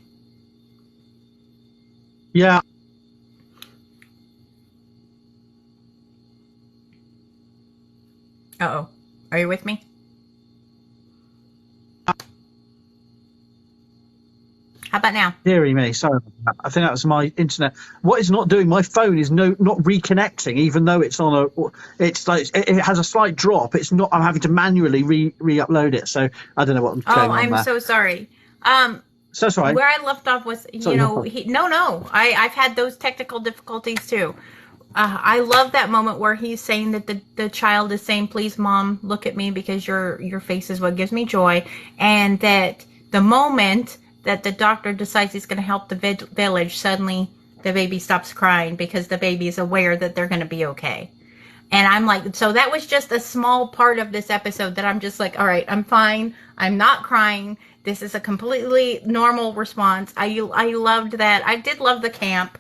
Yeah. Uh-oh. Are you with me? How about now? Deary me, sorry about that. I think that was my internet. What it's not doing, my phone is not reconnecting, even though it's on it's like it has a slight drop. It's not. I'm having to manually re-upload it. So I don't know what's going on I'm there. so sorry. So sorry. Where I left off was, Sorry, I've had those technical difficulties too. I love that moment where he's saying that the child is saying, "Please, mom, look at me because your face is what gives me joy," and that the moment that the doctor decides he's going to help the village, suddenly the baby stops crying because the baby is aware that they're going to be okay. And I'm like, so that was just a small part of this episode that I'm just like, all right, I'm fine. I'm not crying. This is a completely normal response. I loved that. I did love the camp.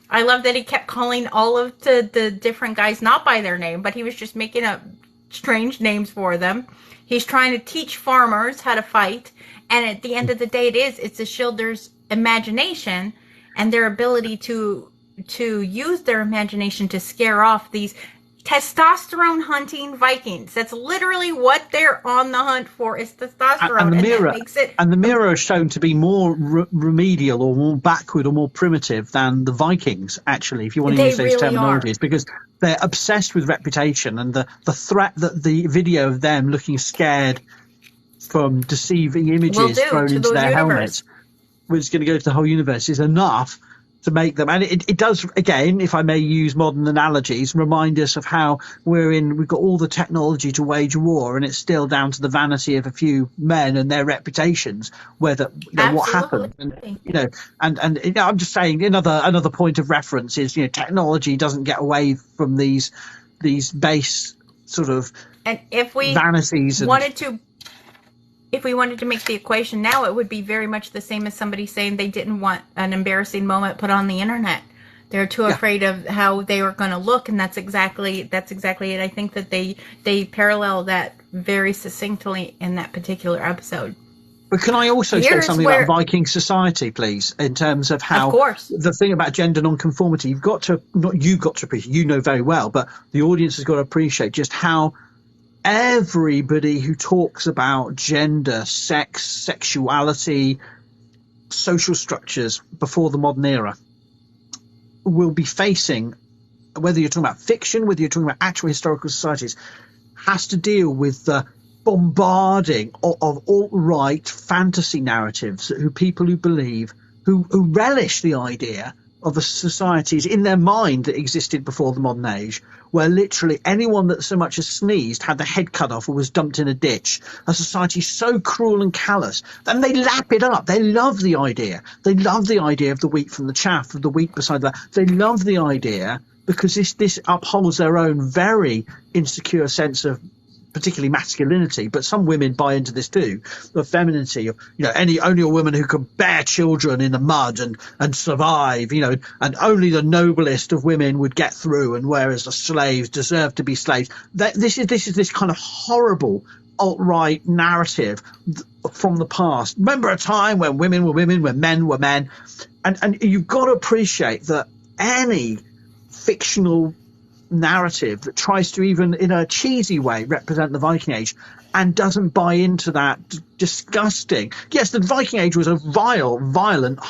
I love that he kept calling all of the different guys not by their name, but he was just making up strange names for them. He's trying to teach farmers how to fight. And at the end of the day, it's the Schilder's imagination and their ability to use their imagination to scare off these testosterone hunting Vikings. That's literally what they're on the hunt for, is testosterone. And the mirror is shown to be more remedial or more backward or more primitive than the Vikings, actually, if you want to use those terminologies, because they're obsessed with reputation, and the threat that the video of them looking scared from deceiving images thrown into their helmets was going to go to the whole universe is enough to make them, and it does, again, if I may use modern analogies, remind us of how we've got all the technology to wage war, and it's still down to the vanity of a few men and their reputations, whether what happened. And I'm just saying another point of reference is, technology doesn't get away from these base sort of vanities. If we wanted to make the equation now, it would be very much the same as somebody saying they didn't want an embarrassing moment put on the internet. They're too afraid of how they were going to look, and that's exactly it. I think that they parallel that very succinctly in that particular episode. But can I also say something about Viking society, please, in terms of how, of course, the thing about gender nonconformity, you've got to appreciate, very well, but the audience has got to appreciate just how everybody who talks about gender, sex, sexuality, social structures before the modern era will be facing, whether you're talking about fiction, whether you're talking about actual historical societies, has to deal with the bombarding of alt-right fantasy narratives, people who believe, who relish the idea of the societies in their mind that existed before the modern age, where literally anyone that so much as sneezed had their head cut off or was dumped in a ditch. A society so cruel and callous. And they lap it up. They love the idea. They love the idea of the wheat from the chaff, of the wheat beside that. They love the idea because this upholds their own very insecure sense of particularly masculinity, but some women buy into this too, the femininity of, only a woman who can bear children in the mud and survive, and only the noblest of women would get through, and whereas the slaves deserve to be slaves. This is this kind of horrible alt-right narrative from the past. Remember a time when women were women, when men were men, and you've got to appreciate that any fictional narrative that tries to, even in a cheesy way, represent the Viking Age and doesn't buy into that disgusting. Yes, the Viking Age was a violent,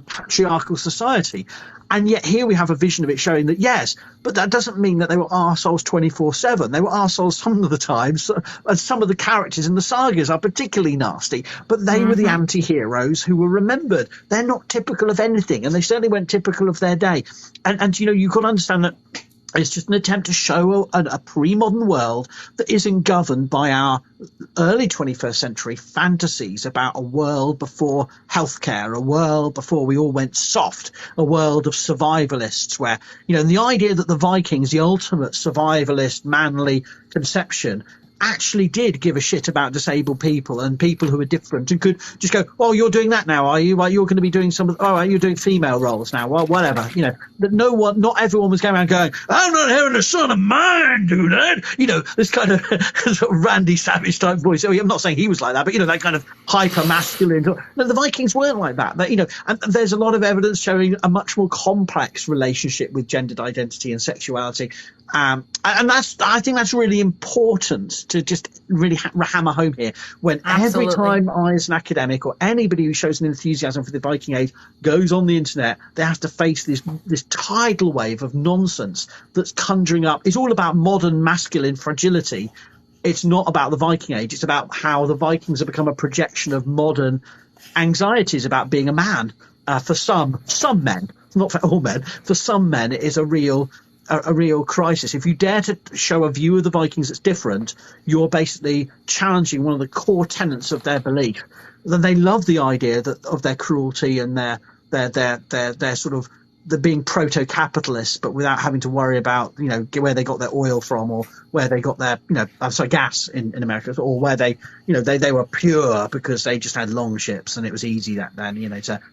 patriarchal society, and yet here we have a vision of it showing that, yes, but that doesn't mean that they were arseholes 24/7. They were arseholes some of the times, and some of the characters in the sagas are particularly nasty, but they were the anti-heroes who were remembered. They're not typical of anything, and they certainly weren't typical of their day. And you've got to understand that it's just an attempt to show a pre-modern world that isn't governed by our early 21st century fantasies about a world before healthcare, a world before we all went soft, a world of survivalists where, and the idea that the Vikings, the ultimate survivalist, manly conception, actually did give a shit about disabled people and people who are different, and could just go, "Oh, you're doing that now, are you? Well, you're going to be doing you're doing female roles now. Well, whatever." That not everyone was going around going, "I'm not having a son of mine do that." This kind of sort of Randy Savage type voice. I'm not saying he was like that, but that kind of hyper masculine. No, the Vikings weren't like that. And there's a lot of evidence showing a much more complex relationship with gendered identity and sexuality. And I think that's really important to just really hammer home here. When every time I, as an academic or anybody who shows an enthusiasm for the Viking Age, goes on the internet, they have to face this tidal wave of nonsense that's conjuring up. It's all about modern masculine fragility. It's not about the Viking Age. It's about how the Vikings have become a projection of modern anxieties about being a man. For some men, not for all men, for some men, it is a real crisis. If you dare to show a view of the Vikings that's different, you're basically challenging one of the core tenets of their belief. Then they love the idea of their cruelty and their sort of the being proto-capitalists, but without having to worry about, where they got their oil from, or where they got their, gas in America, or where they were pure because they just had long ships and it was easy that then,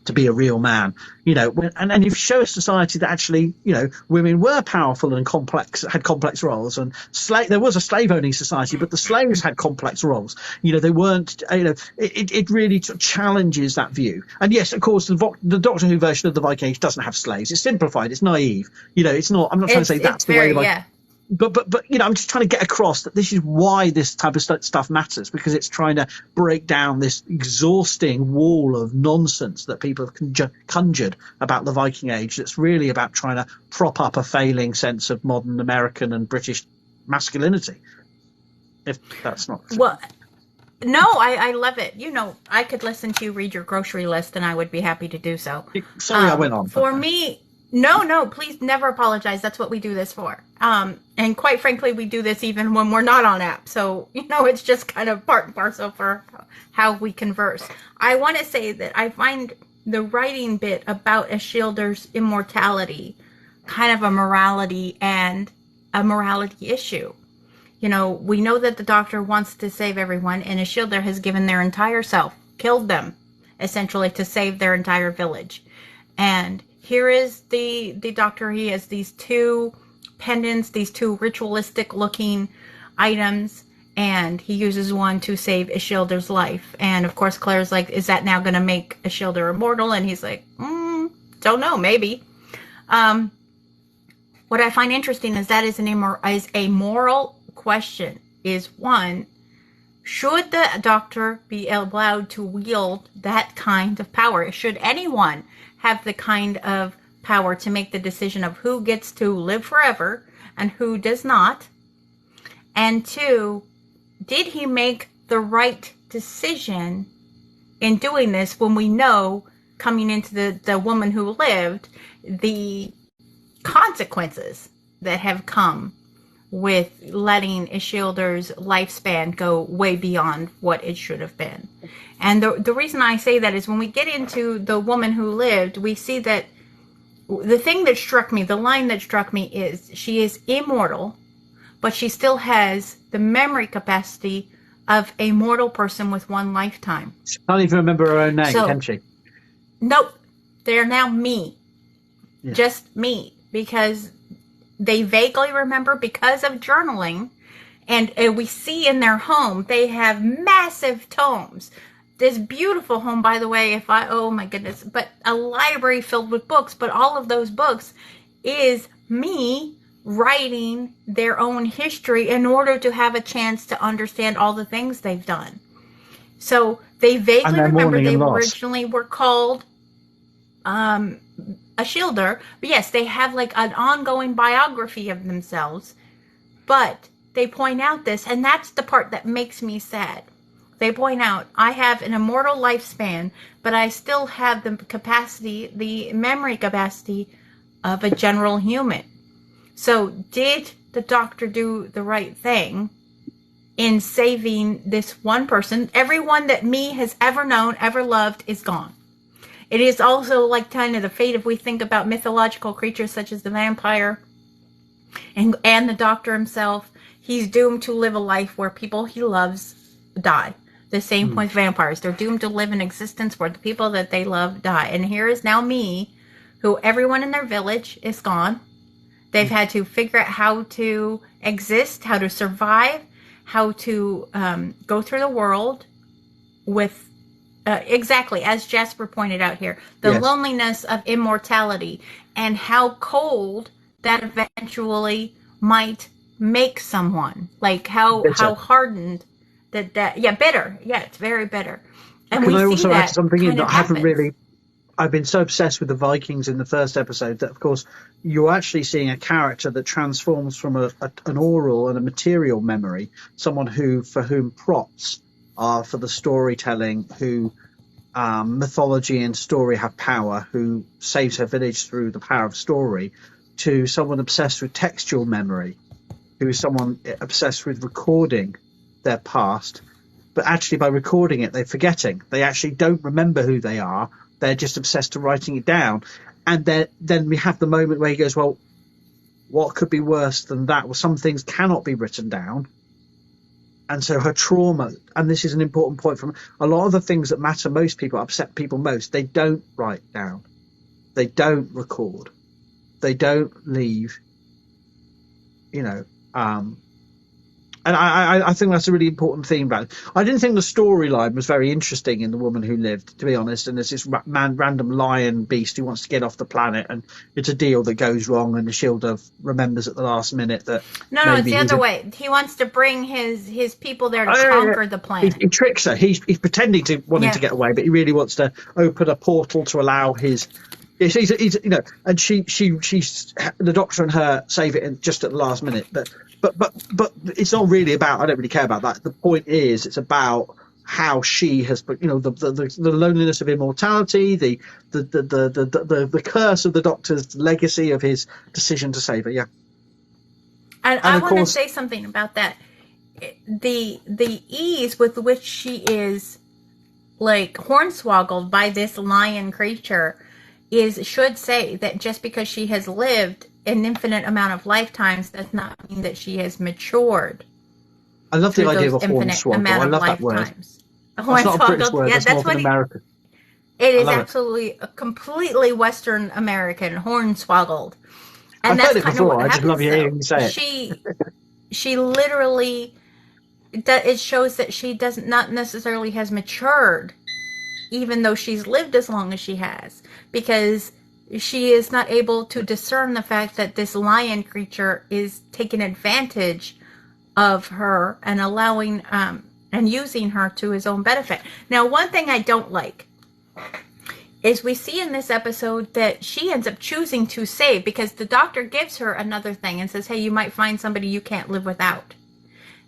to be a real man, and if you show a society that actually, women were powerful and had complex roles, and there was a slave owning society, but the slaves had complex roles, they weren't, it really challenges that view. And yes, of course, the Doctor Who version of the Viking Age doesn't have slaves. It's simplified. It's naive. It's not. I'm not trying to say that's the way. But I'm just trying to get across that this is why this type of stuff matters, because it's trying to break down this exhausting wall of nonsense that people have conjured about the Viking Age. That's really about trying to prop up a failing sense of modern American and British masculinity. If that's not well. No, I love it. I could listen to you read your grocery list and I would be happy to do so. Sorry, I went on. For me, no, please never apologize. That's what we do this for. And quite frankly, we do this even when we're not on app. So, it's just kind of part and parcel for how we converse. I want to say that I find the writing bit about Ashildur's immortality kind of a morality issue. We know that the Doctor wants to save everyone, and Ashildr has given their entire self, killed them, essentially, to save their entire village. And here is the Doctor. He has these two pendants, these two ritualistic-looking items, and he uses one to save Ashildr's life. And, of course, Claire's like, is that now going to make Ashildr immortal? And he's like, don't know, maybe. What I find interesting is that is a moral question. Is one, should the Doctor be allowed to wield that kind of power? Should anyone have the kind of power to make the decision of who gets to live forever and who does not? And two, did he make the right decision in doing this when we know, coming into the woman who lived, the consequences that have come with letting Ashildur's lifespan go way beyond what it should have been. And the reason I say that is when we get into the woman who lived, we see that the thing that struck me, the line that struck me is she is immortal, but she still has the memory capacity of a mortal person with one lifetime. She can't even remember her own name, can she? Nope. They're now me. Yeah. Just me. Because they vaguely remember because of journaling. And we see in their home, they have massive tomes. This beautiful home, by the way, oh my goodness, but a library filled with books. But all of those books is me writing their own history in order to have a chance to understand all the things they've done. So they vaguely remember they originally were called Ashildr, but yes, they have like an ongoing biography of themselves, but they point out this, and that's the part that makes me sad. They point out, I have an immortal lifespan, but I still have the capacity, the memory capacity of a general human. So did the Doctor do the right thing in saving this one person? Everyone that me has ever known, ever loved is gone. It is also like kind of the fate if we think about mythological creatures such as the vampire and the Doctor himself. He's doomed to live a life where people he loves die. The same with vampires. They're doomed to live an existence where the people that they love die. And here is now me, who everyone in their village is gone. They've had to figure out how to exist, how to survive, how to go through the world with exactly, as Jasper pointed out here, the loneliness of immortality and how cold that eventually might make someone, like how Bitter. hardened that yeah, bitter. Yeah, it's very bitter. And Can we I see also add that something in kind that of I haven't happens. really? I've been so obsessed with the Vikings in the first episode that, of course, you're actually seeing a character that transforms from an oral and a material memory, someone for whom props are for the storytelling, who mythology and story have power, who saves her village through the power of story, to someone obsessed with textual memory, who is someone obsessed with recording their past. But actually, by recording it, they're forgetting. They actually don't remember who they are. They're just obsessed to writing it down. And then we have the moment where he goes, well, what could be worse than that? Well, some things cannot be written down. And so her trauma, and this is an important point, from a lot of the things that matter most people, upset people most, they don't write down. They don't record. They don't leave, you know, and I think that's a really important theme about it. I didn't think the storyline was very interesting in The Woman Who Lived, to be honest. And there's this random lion beast who wants to get off the planet, and it's a deal that goes wrong, and the Shielder remembers at the last minute that No, it's maybe the he's other way. He wants to bring his people there to Oh, yeah, yeah. conquer the planet. He tricks her. He's pretending to wanting to Yeah. get away, but he really wants to open a portal to allow his. He's you know, and she's the Doctor and her save it just at the last minute, but it's not really about. I don't really care about that. The point is, it's about how she has, you know, the loneliness of immortality, the curse of the Doctor's legacy of his decision to save her. Yeah, And and I of want to course, say something about that. The ease with which she is like hornswoggled by this lion creature should say that just because she has lived an infinite amount of lifetimes does not mean that she has matured I love the through idea of those a infinite hornswoggle. amount I of love that word. lifetimes. That's not a British Hornswoggled, word. yeah, That's more that's of an what American. it I is. love it. Absolutely a completely Western American, hornswoggled. And I've that's heard it kind of what before. I just love happens hearing though. you say it. She literally, it shows that she doesn't not necessarily has matured, even though she's lived as long as she has, because she is not able to discern the fact that this lion creature is taking advantage of her and allowing and using her to his own benefit. Now, one thing I don't like is we see in this episode that she ends up choosing to save, because the Doctor gives her another thing and says, hey, you might find somebody you can't live without.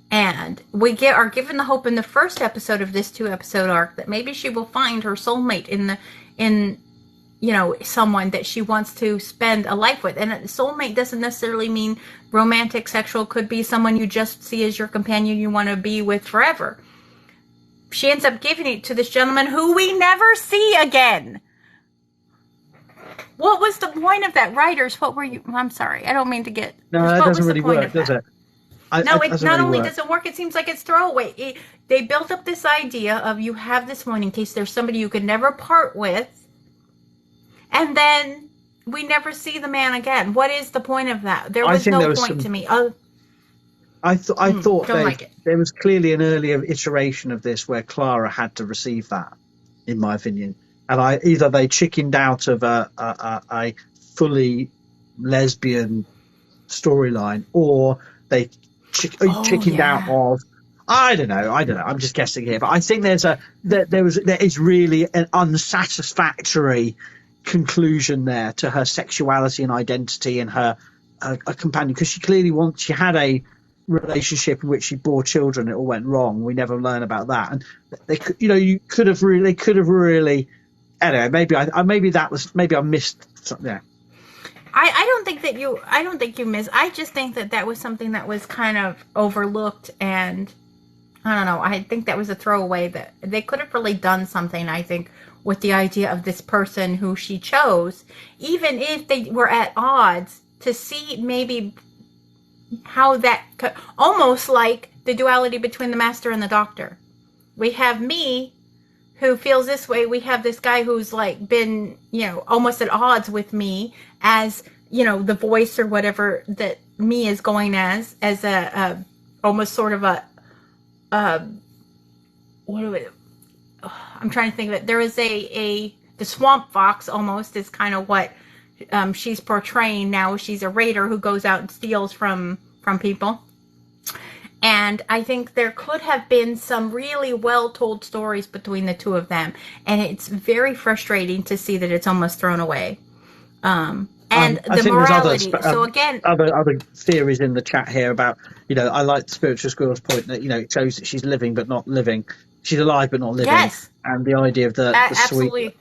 And we are given the hope in the first episode of this 2-episode arc that maybe she will find her soulmate in you know, someone that she wants to spend a life with. And soulmate doesn't necessarily mean romantic, sexual. Could be someone you just see as your companion you want to be with forever. She ends up giving it to this gentleman who we never see again. What was the point of that? Writers, what were you? I'm sorry, I don't mean to get. No, Just that what doesn't was the really point work, of does that? it? No, It it doesn't not really only work. doesn't work, it seems like it's throwaway. They built up this idea of you have this one in case there's somebody you could never part with, and then we never see the man again. What is the point of that? There I was think there no was point some. to me. I thought Don't like it. there was clearly an earlier iteration of this where Clara had to receive that, in my opinion, and either they chickened out of a fully lesbian storyline, or they chickened out Yeah. of. I don't know. I'm just guessing here, but I think there is really an unsatisfactory conclusion there to her sexuality and identity and her a companion, because she had a relationship in which she bore children. It all went wrong. We never learn about that, and they could have really. Anyway, maybe I missed something there. I don't think you miss. I just think that was something that was kind of overlooked, and I don't know. I think that was a throwaway that they could have really done something, I think, with the idea of this person who she chose, even if they were at odds, to see maybe how that could, almost like the duality between the Master and the Doctor. We have me who feels this way. We have this guy who's like been, almost at odds with me as, the voice or whatever that me is going as a almost sort of I'm trying to think of it. There is the swamp fox almost is kind of what she's portraying now. She's a raider who goes out and steals from people. And I think there could have been some really well told stories between the two of them. And it's very frustrating to see that it's almost thrown away. And I the think morality. there's So again, other theories in the chat here about, I like Spiritual Squirrel's point that, it shows that she's living but not living. She's alive but not living. yes, And the idea of the sweet. absolutely.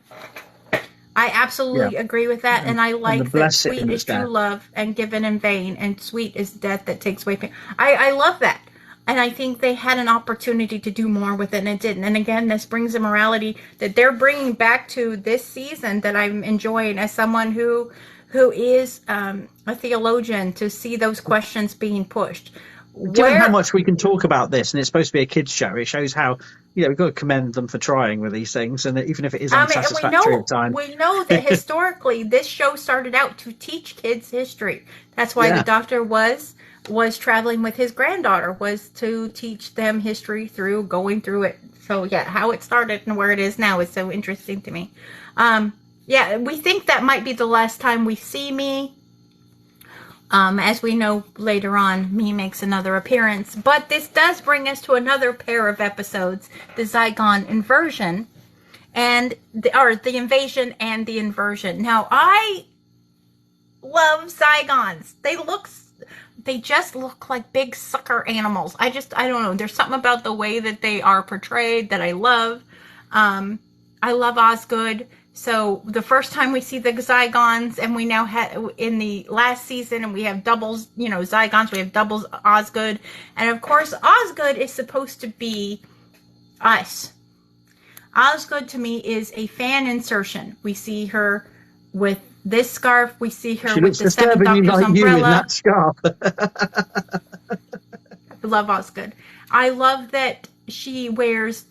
I absolutely agree with that, and I like that sweet is true love and given in vain, and sweet is death that takes away pain. I love that, and I think they had an opportunity to do more with it, and it didn't. And again, this brings a morality that they're bringing back to this season that I'm enjoying as someone who is a theologian, to see those questions being pushed. Given how much we can talk about this, and it's supposed to be a kids' show, it shows how we've got to commend them for trying with these things, and even if it is unsatisfactory at times. We know that historically this show started out to teach kids history. That's why the doctor was traveling with his granddaughter, was to teach them history through going through it. So how it started and where it is now is so interesting to me. We think that might be the last time we see me. As we know later on, Me makes another appearance. But this does bring us to another pair of episodes, the Zygon inversion, and the invasion and the inversion. Now, I love Zygons. They just look like big sucker animals. I don't know. There's something about the way that they are portrayed that I love. I love Osgood. So the first time we see the Zygons, and we now have in the last season, and we have doubles, Zygons, we have doubles Osgood. And of course, Osgood is supposed to be us. Osgood to me is a fan insertion. We see her with this scarf. We see her with the Seven Doctors umbrella. You in that scarf. I love Osgood. I love that she wears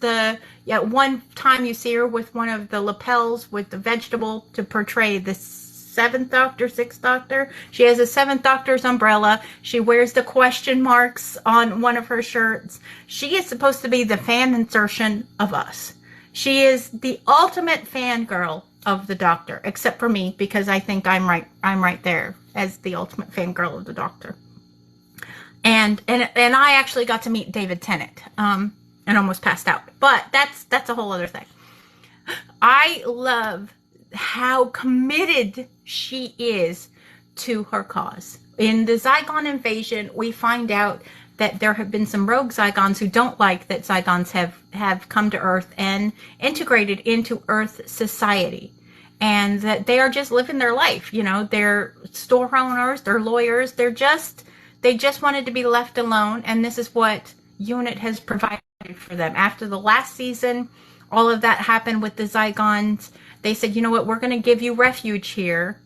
one time you see her with one of the lapels with the vegetable to portray the Seventh Doctor, Sixth Doctor. She has a Seventh Doctor's umbrella. She wears the question marks on one of her shirts. She is supposed to be the fan insertion of us. She is the ultimate fangirl of the Doctor, except for me, because I think I'm right there as the ultimate fangirl of the Doctor. And I actually got to meet David Tennant. And almost passed out. But that's a whole other thing. I love how committed she is to her cause. In the Zygon invasion, we find out that there have been some rogue Zygons who don't like that Zygons have come to Earth and integrated into Earth society. And that they are just living their life. They're store owners, they're lawyers, they just wanted to be left alone. And this is what UNIT has provided for them. After the last season, all of that happened with the Zygons. They said, you know what, we're going to give you refuge here.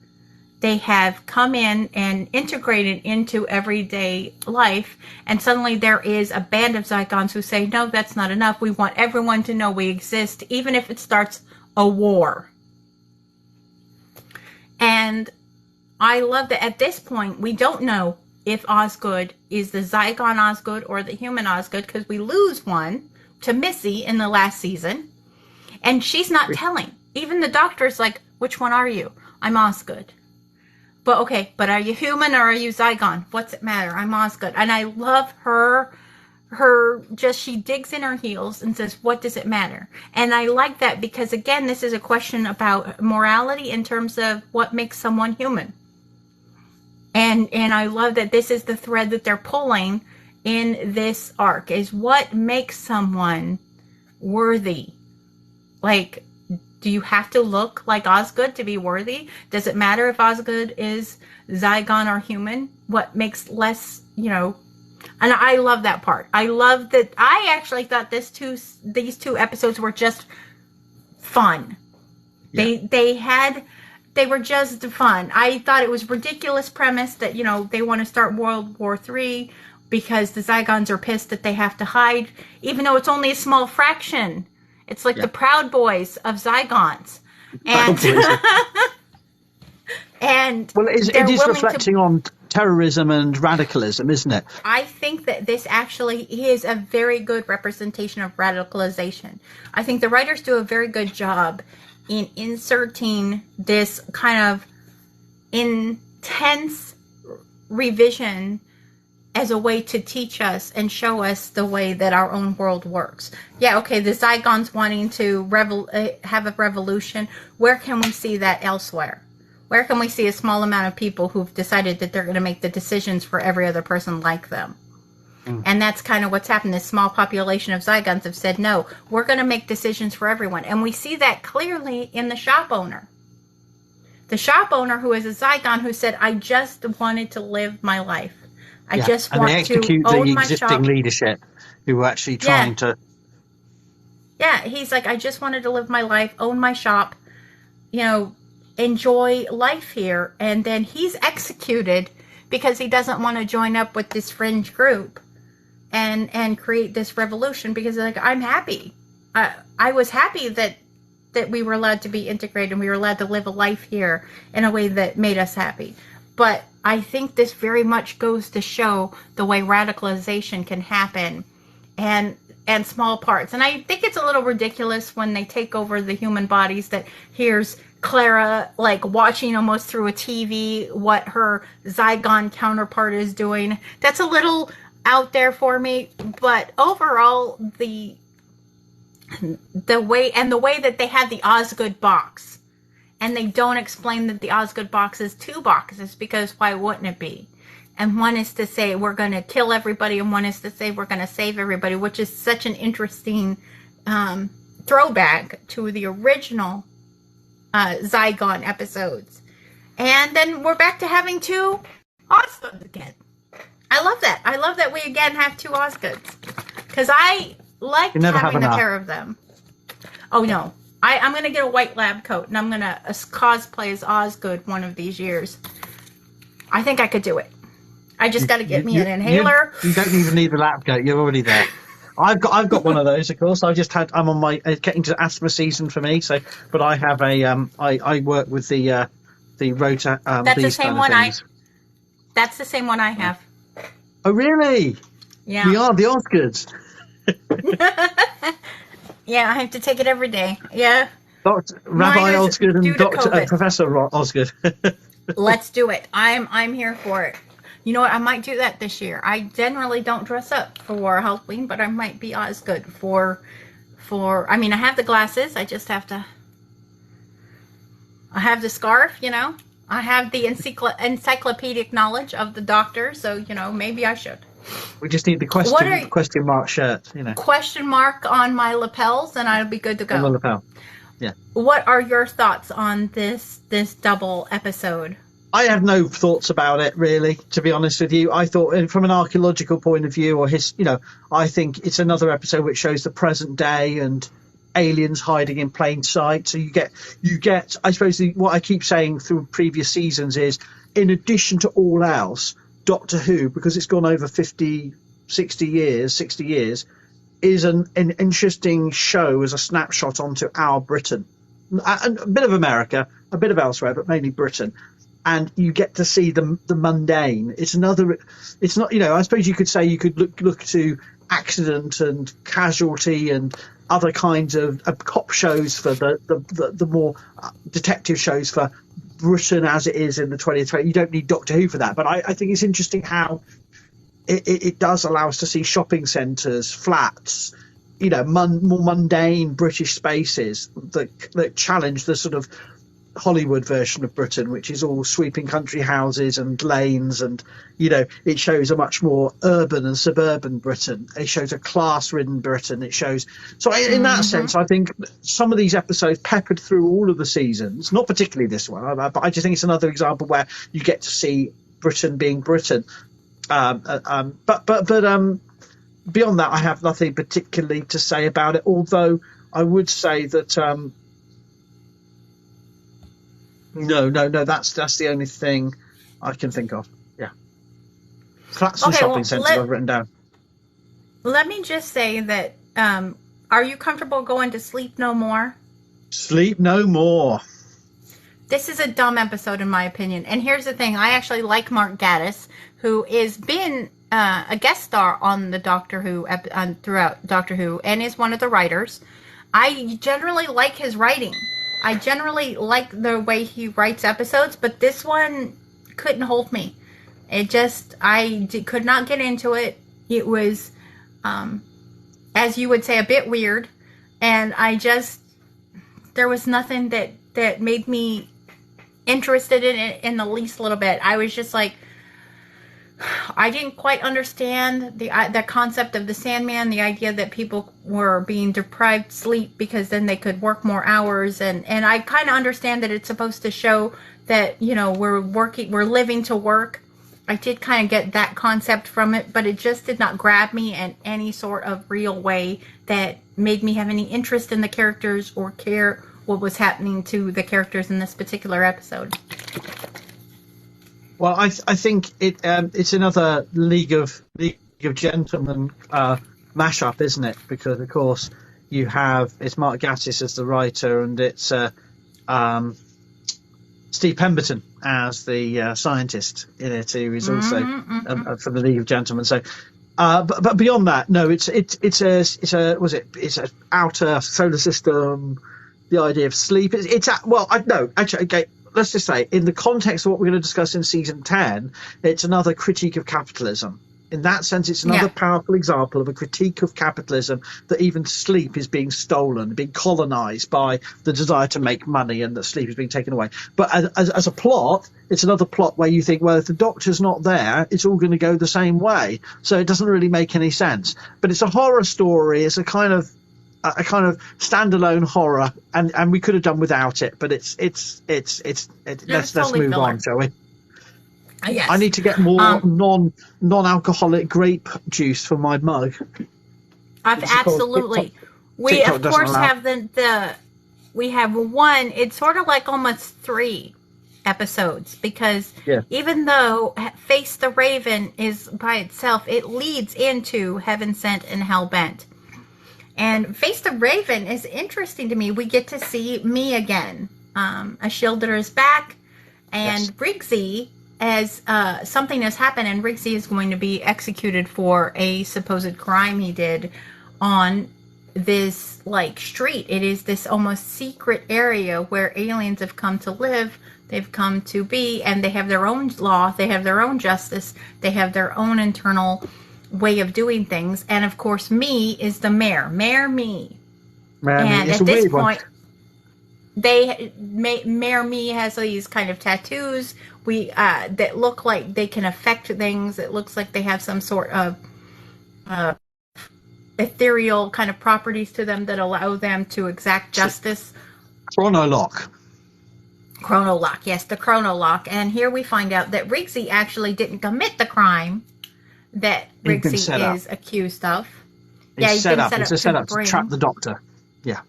They have come in and integrated into everyday life, and suddenly there is a band of Zygons who say, no, that's not enough. We want everyone to know we exist, even if it starts a war. And I love that at this point, we don't know if Osgood is the Zygon Osgood or the human Osgood, because we lose one to Missy in the last season, and she's not telling. Even the Doctor's like, which one are you? I'm Osgood. But are you human or are you Zygon? What's it matter? I'm Osgood. And I love her she digs in her heels and says, what does it matter? And I like that because, again, this is a question about morality in terms of what makes someone human. And I love that this is the thread that they're pulling in this arc, is what makes someone worthy. Like, do you have to look like Osgood to be worthy? Does it matter if Osgood is Zygon or human? What makes less, And I love that part. I love that. I actually thought these two episodes were just fun. Yeah. They were just fun. I thought it was ridiculous premise that, they want to start World War III because the Zygons are pissed that they have to hide, even though it's only a small fraction. It's like the Proud Boys of Zygons. And, it is reflecting on terrorism and radicalism, isn't it? I think that this actually is a very good representation of radicalization. I think the writers do a very good job in inserting this kind of intense revision as a way to teach us and show us the way that our own world works. Yeah, okay, the Zygons wanting to have a revolution. Where can we see that elsewhere? Where can we see a small amount of people who've decided that they're going to make the decisions for every other person like them? And that's kind of what's happened. This small population of Zygons have said, no, we're going to make decisions for everyone. And we see that clearly in the shop owner. The shop owner who is a Zygon who said, I just wanted to live my life. I just want to execute own the my existing shop. leadership who were actually trying to. Yeah, he's like, I just wanted to live my life, own my shop, enjoy life here. And then he's executed because he doesn't want to join up with this fringe group and create this revolution, because like, I'm happy. I was happy that we were allowed to be integrated and we were allowed to live a life here in a way that made us happy. But I think this very much goes to show the way radicalization can happen and small parts. And I think it's a little ridiculous when they take over the human bodies, that here's Clara like watching almost through a TV what her Zygon counterpart is doing. That's a little out there for me. But overall, the way that they have the Osgood box, and they don't explain that the Osgood box is two boxes, because why wouldn't it be? And one is to say we're going to kill everybody, and one is to say we're going to save everybody, which is such an interesting throwback to the original Zygon episodes. And then we're back to having two Osgoods again. I love that. I love that we again have two Osgoods, because I liked having a pair of them. Oh no. I'm going to get a white lab coat, and I'm going to cosplay as Osgood one of these years. I think I could do it. I just got to get me an inhaler. You don't even need the lab coat. You're already there. I've got one of those, of course. I'm on my getting to asthma season for me. So, but I have I work with the rota. That's the same one That's the same one I have. Oh really? Yeah. We are the Osgoods. Yeah, I have to take it every day. Yeah. Rabbi Osgood and Professor Osgood. Let's do it. I'm here for it. You know what? I might do that this year. I generally don't dress up for Halloween, but I might be Osgood for. I mean, I have the glasses. I just have to. I have the scarf. I have the encyclopedic knowledge of the doctor, so maybe I should. We just need the question mark shirt, Question mark on my lapels, and I'll be good to go. On the lapel. Yeah. What are your thoughts on this double episode? I have no thoughts about it, really, to be honest with you. I thought, from an archaeological point of view, I think it's another episode which shows the present day and aliens hiding in plain sight. So you get. I suppose what I keep saying through previous seasons is, in addition to all else, Doctor Who, because it's gone over 60 years, is an interesting show as a snapshot onto our Britain. A bit of America, a bit of elsewhere, but mainly Britain. And you get to see the mundane. It's not, I suppose you could say you could look to Accident and Casualty and other kinds of cop shows for the more detective shows for Britain as it is in the 20th century. You don't need Doctor Who for that, but I think it's interesting how it does allow us to see shopping centres, flats, more mundane British spaces that challenge the sort of Hollywood version of Britain, which is all sweeping country houses and lanes, and it shows a much more urban and suburban Britain. It shows a class-ridden Britain. It shows in that sense, I think some of these episodes peppered through all of the seasons, not particularly this one, but I just think it's another example where you get to see Britain being Britain. But beyond that, I have nothing particularly to say about it. Although I would say that. No. That's the only thing I can think of. Yeah, flats and shopping centres I've written down. Let me just say that. Are you comfortable going to Sleep No More? Sleep No More. This is a dumb episode, in my opinion. And here's the thing: I actually like Mark Gatiss, who has been a guest star on the Doctor Who throughout Doctor Who, and is one of the writers. I generally like his writing. I generally like the way he writes episodes, but this one couldn't hold me. It just, could not get into it. It was, as you would say, a bit weird. And there was nothing that made me interested in it in the least little bit. I was just like, I didn't quite understand the concept of the Sandman, the idea that people were being deprived sleep because then they could work more hours. And I kind of understand that it's supposed to show that, we're living to work. I did kind of get that concept from it, but it just did not grab me in any sort of real way that made me have any interest in the characters or care what was happening to the characters in this particular episode. Well, I think it's another League of Gentlemen mashup, isn't it? Because of course it's Mark Gatiss as the writer, and it's Steve Pemberton as the scientist in it, who is also from the League of Gentlemen. So, but beyond that, no, it's a outer solar system. The idea of sleep. Okay. Let's just say, in the context of what we're going to discuss in season 10, it's another critique of capitalism. In that sense, it's another powerful example of a critique of capitalism, that even sleep is being stolen, being colonized by the desire to make money, and that sleep is being taken away. But as a plot, it's another plot where you think, well, if the Doctor's not there, it's all going to go the same way. So it doesn't really make any sense. But it's a horror story. It's a kind of standalone horror, and we could have done without it, but let's totally move filler. on, shall we? Yes. I need to get more non-alcoholic grape juice for my mug. Absolutely. We of course have we have one. It's sort of like almost 3 episodes, because even though Face the Raven is by itself, it leads into Heaven Sent and Hell Bent. And Face the Raven is interesting to me. We get to see me again. Ashildr is back, and Briggsy, as something has happened, and Briggsy is going to be executed for a supposed crime he did on this street. It is this almost secret area where aliens have come to live. They've come to be, and they have their own law. They have their own justice. They have their own internal way of doing things. And of course, me is the mayor me. And at this point, Mayor Me has these kind of tattoos that look like they can affect things. It looks like they have some sort of ethereal kind of properties to them that allow them to exact justice. Chronolock, yes, the Chronolock. And here we find out that Briggsy actually didn't commit the crime that Briggsy is accused of. He's set up. It's a setup to trap the Doctor. Yeah.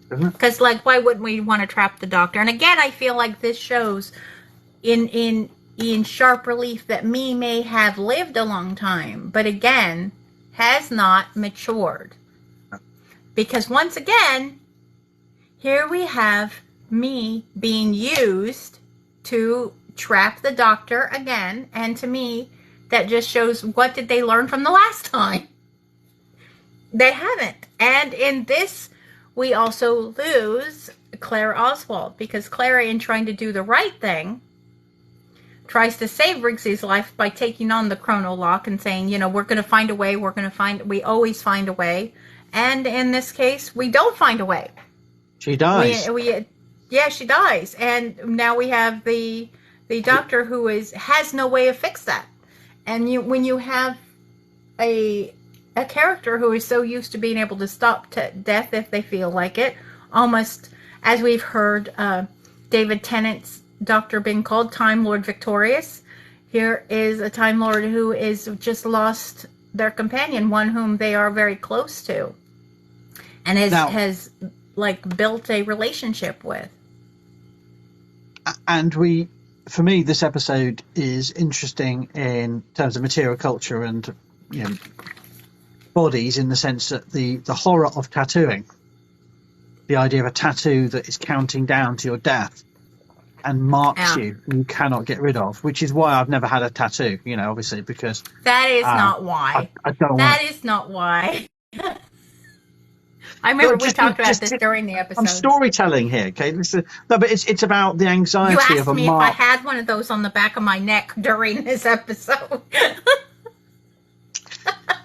Because, why wouldn't we want to trap the Doctor? And again, I feel like this shows in sharp relief that me may have lived a long time, but again, has not matured. Because once again, here we have me being used to trap the Doctor again, and to me, that just shows, what did they learn from the last time? They haven't. And in this, we also lose Claire Oswald, because Clara, in trying to do the right thing, tries to save Briggsy's life by taking on the Chronolock and saying, we're going to find a way, we always find a way. And in this case, we don't find a way. She dies. She dies. And now we have the Doctor who has no way to fix that. And when you have a character who is so used to being able to stop death if they feel like it, almost as we've heard David Tennant's Doctor being called Time Lord Victorious, here is a Time Lord who is just lost their companion, one whom they are very close to, and has built a relationship with. And for me, this episode is interesting in terms of material culture and bodies, in the sense that the horror of tattooing, the idea of a tattoo that is counting down to your death and marks you and you cannot get rid of, which is why I've never had a tattoo, obviously, because that is not why. I don't that is not why. I remember But we talked about this during the I'm episode. storytelling here, okay? No, but it's about the You anxiety of asked a me if I mark. had one of those on the back of my neck during this episode.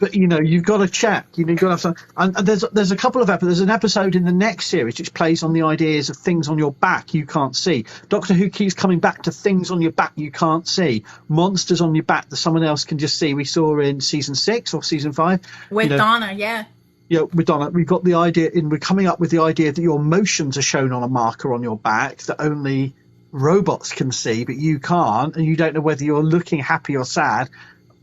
But you've got to check. You've got to have some. And there's a couple of episodes. There's an episode in the next series which plays on the ideas of things on your back you can't see. Doctor Who keeps coming back to things on your back you can't see, monsters on your back that someone else can just see. We saw in season 6 or season 5 With Donna, yeah. With Donna, we've got the idea, we're coming up with the idea that your emotions are shown on a marker on your back that only robots can see, but you can't, and you don't know whether you're looking happy or sad.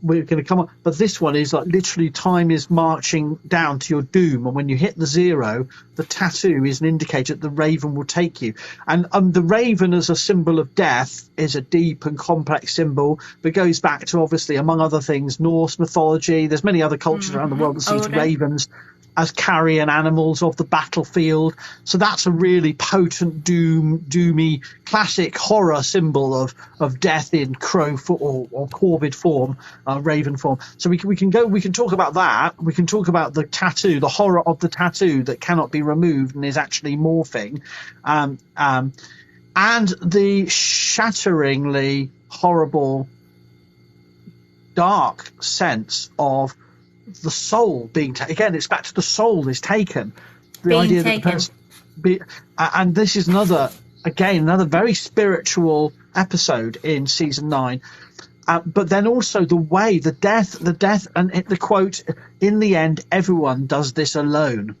We're going to come on, but this one is like literally time is marching down to your doom, and when you hit the 0, the tattoo is an indicator that the raven will take you. And the raven as a symbol of death is a deep and complex symbol that goes back to, obviously, among other things, Norse mythology. There's many other cultures around the world that sees ravens as carrion animals of the battlefield. So that's a really potent, doomy, classic horror symbol of death in crow or corvid form, raven form. So we can talk about that. We can talk about the tattoo, the horror of the tattoo that cannot be removed and is actually morphing, and the shatteringly horrible, dark sense of the soul being taken. Again, it's back to the soul is taken. The being idea taken. that the person and this is another very spiritual episode in season 9. But then also the death, and the quote, "In the end, everyone does this alone."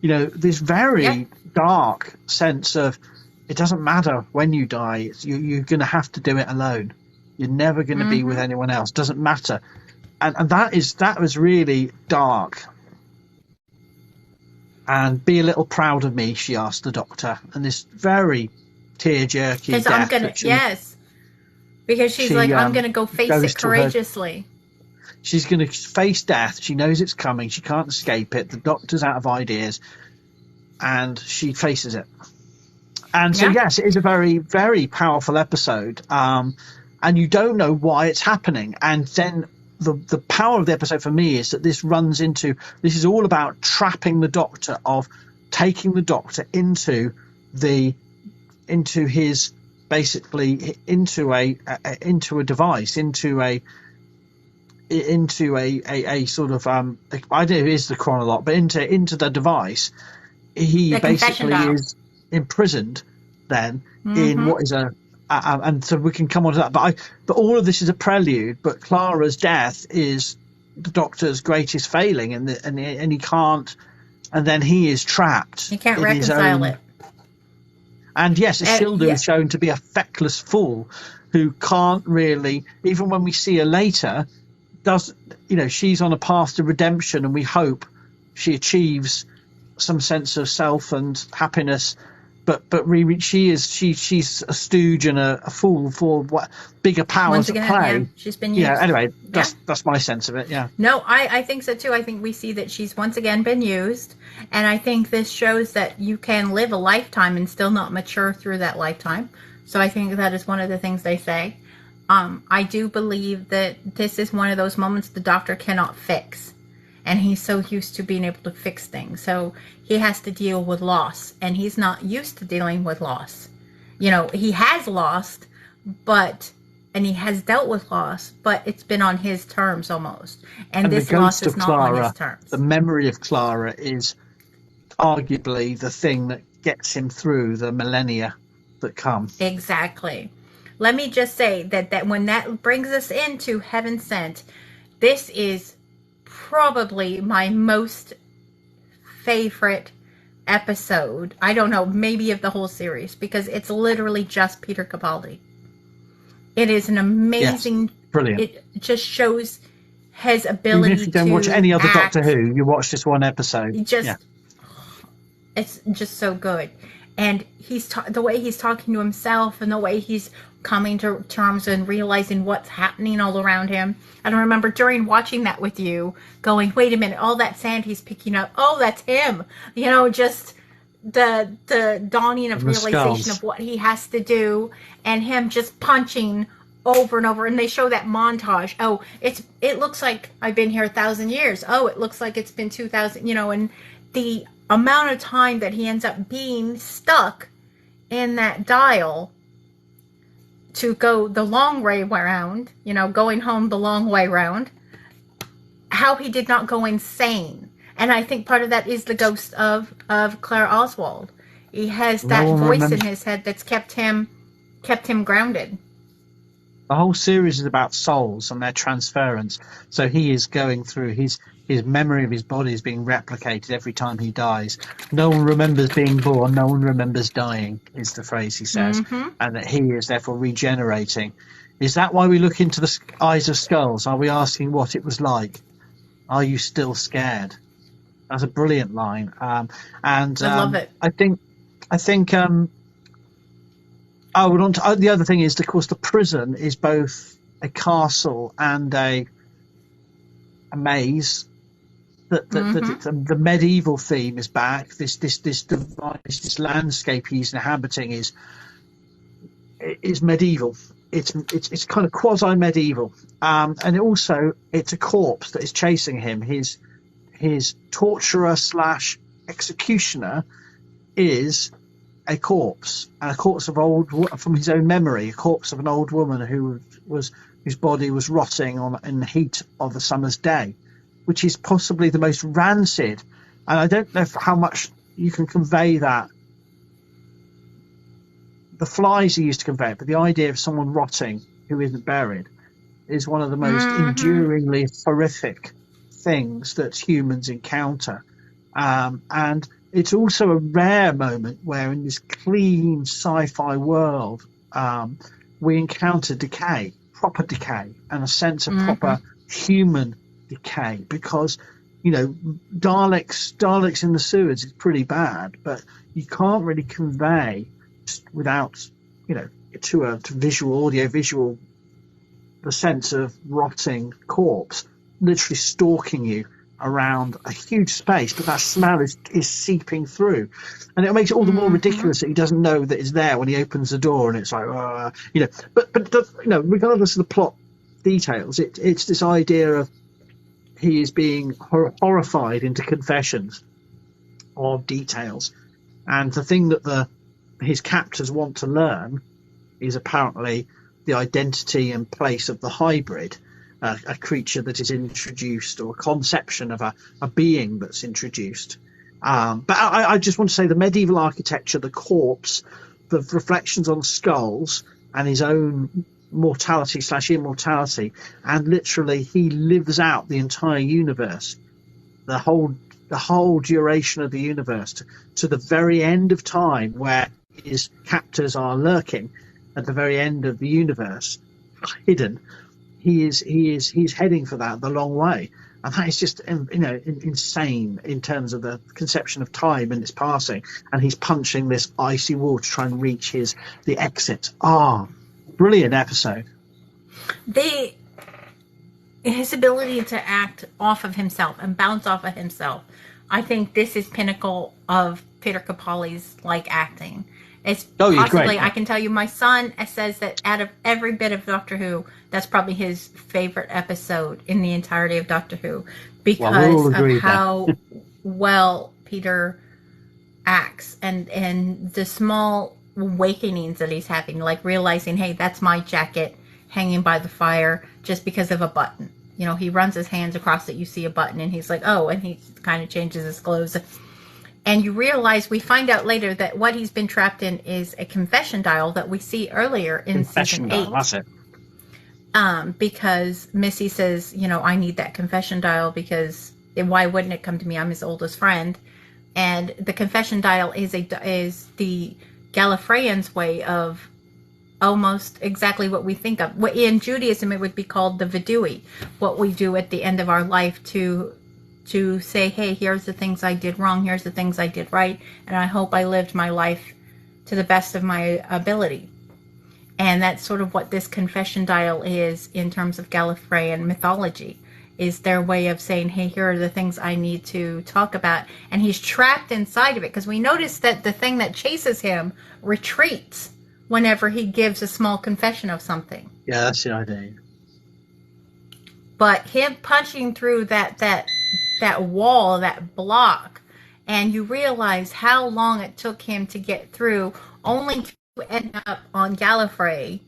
This very dark sense of it doesn't matter when you die. You're going to have to do it alone. You're never going to be with anyone else. Doesn't matter. And that was really dark. And "Be a little proud of me," she asked the Doctor, and this very tear-jerky death. Because she's like, I'm going to go face it courageously. She's going to face death. She knows it's coming. She can't escape it. The Doctor's out of ideas, and she faces it. And so, yes, it is a very, very powerful episode. And you don't know why it's happening. And then the power of the episode for me is that this is all about trapping the Doctor, of taking the Doctor into his, basically into a device, into a sort of I don't know if it is the chronologue, but into the device. He basically is imprisoned then in what is and so we can come on to that, but all of this is a prelude. But Clara's death is the Doctor's greatest failing, and he can't, and then he is trapped. He can't reconcile it. And yes, Isildur is shown to be a feckless fool who can't really, even when we see her later, she's on a path to redemption, and we hope she achieves some sense of self and happiness. But she's a stooge and a fool for what bigger powers at play. Yeah, she's been used. Yeah. Anyway, that's my sense of it. Yeah. No, I think so too. I think we see that she's once again been used, and I think this shows that you can live a lifetime and still not mature through that lifetime. So I think that is one of the things they say. I do believe that this is one of those moments the Doctor cannot fix. And he's so used to being able to fix things. So he has to deal with loss. And he's not used to dealing with loss. He has lost, and he has dealt with loss, but it's been on his terms almost. And this loss is not on his terms. The memory of Clara is arguably the thing that gets him through the millennia that come. Exactly. Let me just say that when that brings us into Heaven Sent, this is probably my most favorite episode. I don't know, maybe of the whole series, because it's literally just Peter Capaldi. It is an amazing, brilliant. It just shows his ability. Even if you don't watch any other Doctor Who, you watch this one episode. It's just so good. And the way he's talking to himself, and the way he's coming to terms and realizing what's happening all around him. And I remember during watching that with you going, wait a minute, all that sand he's picking up, oh, that's him. Just the dawning of realization of what he has to do, and him just punching over and over. And they show that montage. Oh, it looks like I've been here 1,000 years. Oh, it looks like it's been 2,000, and the amount of time that he ends up being stuck in that dial to go the long way round, going home the long way round, how he did not go insane. And I think part of that is the ghost of Claire Oswald. He has that voice in his head that's kept him grounded. The whole series is about souls and their transference. So he is going through his memory of his body is being replicated every time he dies. No one remembers being born. No one remembers dying, is the phrase he says. Mm-hmm. And that he is therefore regenerating. Is that why we look into the eyes of skulls? Are we asking what it was like? Are you still scared? That's a brilliant line. I love it. I think the other thing is, of course, the prison is both a castle and a maze. The medieval theme is back. This device, this landscape he's inhabiting is medieval. It's kind of quasi medieval, and also it's a corpse that is chasing him. His torturer / executioner is a corpse, and a corpse from his own memory, a corpse of an old woman whose body was rotting in the heat of a summer's day, which is possibly the most rancid. And I don't know how much you can convey that. The flies are used to convey it, but the idea of someone rotting who isn't buried is one of the most enduringly horrific things that humans encounter. And it's also a rare moment where in this clean sci-fi world, we encounter decay, proper decay, and a sense of proper human decay, because, Daleks in the sewers is pretty bad, but you can't really convey without, to audio visual, the sense of rotting corpse literally stalking you around a huge space, but that smell is seeping through, and it makes it all the more ridiculous that he doesn't know that it's there when he opens the door, and it's like, regardless of the plot details, it's this idea of he is being horrified into confessions of details, and the thing that his captors want to learn is apparently the identity and place of the hybrid. A creature that is introduced, or a conception of a being that's introduced. But I just want to say the medieval architecture, the corpse, the reflections on skulls, and his own mortality / immortality, and literally he lives out the entire universe, the whole duration of the universe to the very end of time, where his captors are lurking at the very end of the universe, hidden. He's heading for that the long way, and that is just insane in terms of the conception of time and its passing. And he's punching this icy wall to try and reach the exit. Brilliant episode. His ability to act off of himself and bounce off of himself. I think this is pinnacle of Peter Capaldi's acting. It's possibly, I can tell you, my son says that out of every bit of Doctor Who, that's probably his favorite episode in the entirety of Doctor Who, because of how well Peter acts, and the small awakenings that he's having, like realizing, hey, that's my jacket hanging by the fire just because of a button. He runs his hands across it, you see a button, and he's like, oh, and he kind of changes his clothes. And you realize, we find out later that what he's been trapped in is a confession dial that we see earlier in season 8. That's it. Because Missy says, I need that confession dial, because why wouldn't it come to me? I'm his oldest friend. And the confession dial is the Gallifreyan's way of almost exactly what we think of. In Judaism, it would be called the vidui, what we do at the end of our life to say, hey, here's the things I did wrong, here's the things I did right, and I hope I lived my life to the best of my ability. And that's sort of what this confession dial is in terms of Gallifreyan mythology, is their way of saying, hey, here are the things I need to talk about. And he's trapped inside of it, because we notice that the thing that chases him retreats whenever he gives a small confession of something. Yeah, that's the idea. But him punching through that wall, that block, and you realize how long it took him to get through, only to end up on Gallifrey,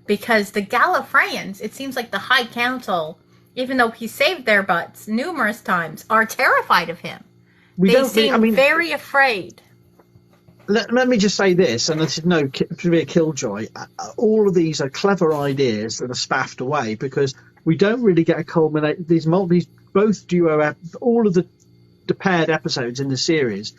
because the Gallifreyans, it seems like the High Council, even though he saved their butts numerous times, are terrified of him. They seem very afraid. Let me just say this, and this is to be a killjoy. All of these are clever ideas that are spaffed away because we don't really get a culminate. These both duo, all of the paired episodes in the series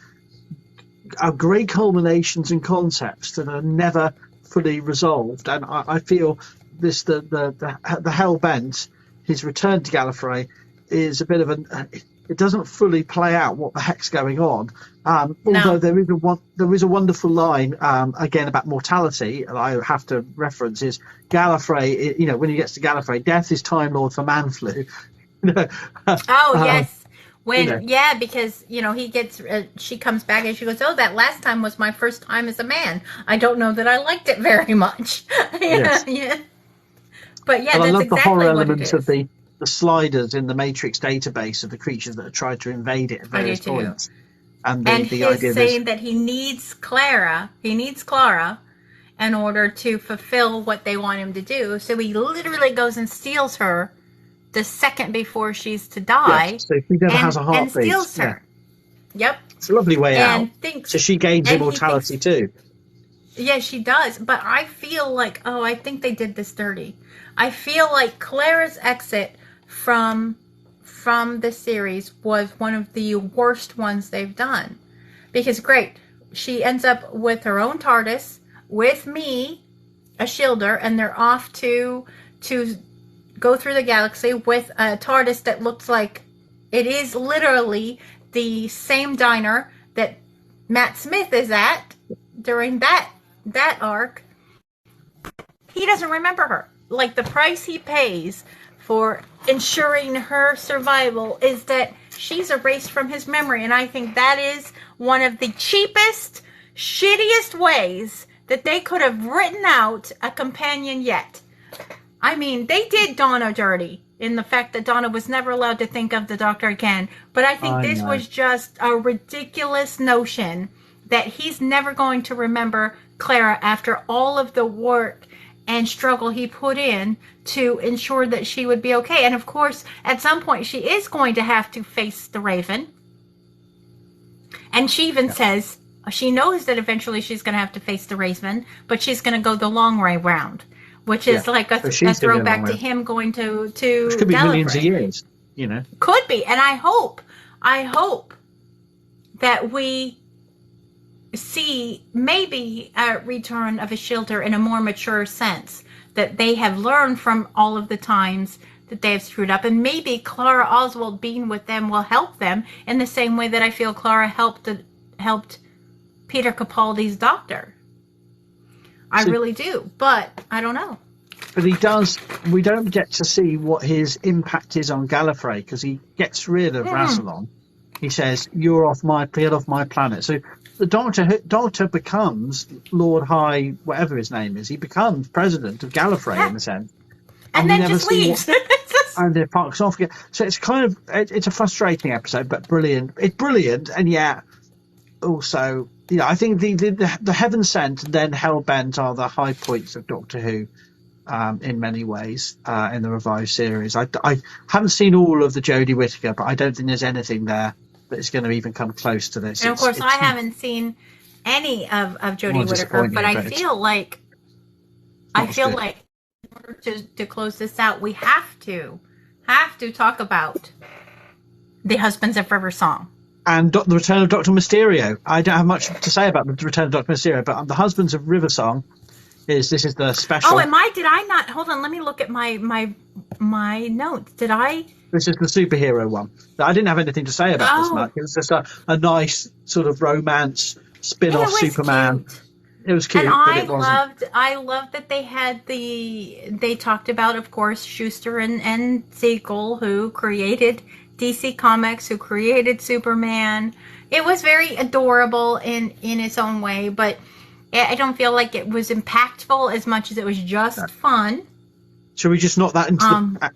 are great culminations and concepts that are never fully resolved. And I feel this the Hellbent, his return to Gallifrey, is a bit of it doesn't fully play out what the heck's going on. Although there is a wonderful line again about mortality, and I have to reference is Gallifrey. When he gets to Gallifrey, death is Time Lord for man flu. Yes. Because he gets she comes back and she goes, oh, that last time was my first time as a man. I don't know that I liked it very much. Yes. Yeah. But I love the horror elements of the sliders in the Matrix database of the creatures that have tried to invade it at various points. And the idea saying that he needs Clara in order to fulfill what they want him to do. So he literally goes and steals her the second before she's to die. Yes, so he never has a heartbeat. And steals her. Yeah. Yep. It's a lovely way out. So she gains immortality too. Yeah, she does. But I feel like, I think they did this dirty. I feel like Clara's exit from the series was one of the worst ones they've done. Because great, she ends up with her own TARDIS, with me, a shielder, and they're off to go through the galaxy with a TARDIS that looks like it is literally the same diner that Matt Smith is at during that arc. He doesn't remember her. Like, the price he pays for ensuring her survival is that she's erased from his memory. And I think that is one of the cheapest, shittiest ways that they could have written out a companion yet. I mean, they did Donna dirty in the fact that Donna was never allowed to think of the Doctor again. But I think this was just a ridiculous notion that he's never going to remember Clara after all of the work and struggle he put in to ensure that she would be okay. And of course, at some point, she is going to have to face the Raven. And she even says she knows that eventually she's going to have to face the Raven, but she's going to go the long way round, which is like a throwback to him going to which could be Gallifrey. Millions of years, Could be. And I hope that we see maybe a return of a shielder in a more mature sense, that they have learned from all of the times that they have screwed up, and maybe Clara Oswald being with them will help them in the same way that I feel Clara helped Peter Capaldi's Doctor. I really do, but I don't know. But we don't get to see what his impact is on Gallifrey, because he gets rid of Rassilon. He says, get off my planet. So the Doctor becomes Lord High, whatever his name is. He becomes president of Gallifrey in a sense. And then just leaves. And it parks off again. So it's it's a frustrating episode, but brilliant. It's brilliant, and yet also, I think the Heaven Sent and then Hellbent are the high points of Doctor Who in many ways in the revived series. I haven't seen all of the Jodie Whittaker, but I don't think there's anything there that's going to even come close to this. And of course, I haven't seen any of Jodie Whittaker, but I feel like in order to close this out, we have to talk about the Husbands of River Song. And the return of Dr. Mysterio. I don't have much to say about the return of Dr. Mysterio, but the Husbands of River Song this is the special. Oh, did I not? Hold on, let me look at my notes. Did I? This is the superhero one. I didn't have anything to say about this much. It was just a nice sort of romance spin-off Superman. Cute. It was cute, and but it wasn't. I loved that they had they talked about, of course, Schuster and Siegel, who created DC Comics, who created Superman. It was very adorable in its own way, but I don't feel like it was impactful as much as it was just fun. Shall we just knock that into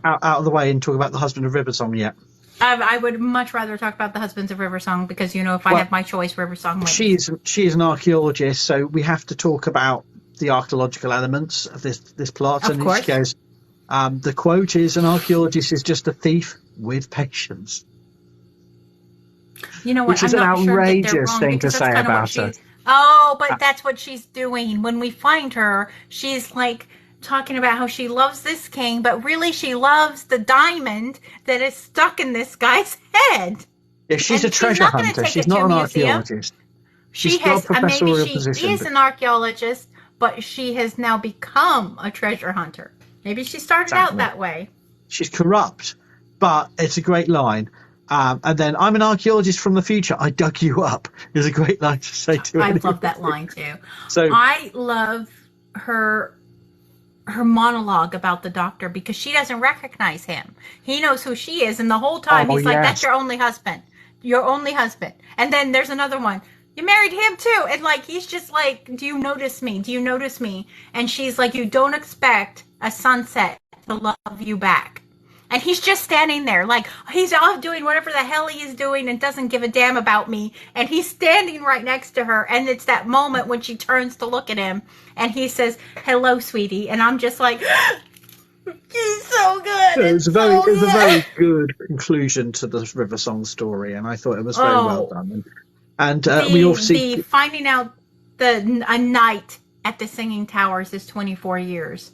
out of the way and talk about the Husband of River Song yet? I would much rather talk about the husbands of River Song because, if I Well, had my choice, River Song wins. she is an archaeologist, so we have to talk about the archaeological elements of this plot. Of And she course. goes, the quote is, "An archaeologist is just a thief with patience." You know what? Which is I'm an not sure that they're outrageous wrong thing to because that's say kind of what about her. she's. Oh, but that's what she's doing. When we find her, she's like talking about how she loves this king, but really she loves the diamond that is stuck in this guy's head. Yeah, she's a And she's treasure not going to hunter. take She's it to not a an museum. archaeologist. She She's got a has, maybe professorial she position, is but an archaeologist, but she has now become a treasure hunter. Maybe she started out exactly. that way. She's corrupt, but it's a great line. And then, "I'm an archaeologist from the future. I dug you up," is a great line to say to I anyone. love that line too. So I love her monologue about the doctor because she doesn't recognize him. He knows who she is, and the whole time he's like, "That's your only husband. Your only husband." And then there's another one. "You married him too." And like he's just like, "Do you notice me? Do you notice me?" And she's like, "You don't expect a sunset to love you back." And he's just standing there, like he's off doing whatever the hell he is doing and doesn't give a damn about me. And he's standing right next to her. And it's that moment when she turns to look at him and he says, "Hello, sweetie." And I'm just like, he's so good. it was a very good. good conclusion to the River Song story, and I thought it was very well done. And we obviously The finding out a night at the Singing Towers is 24 years.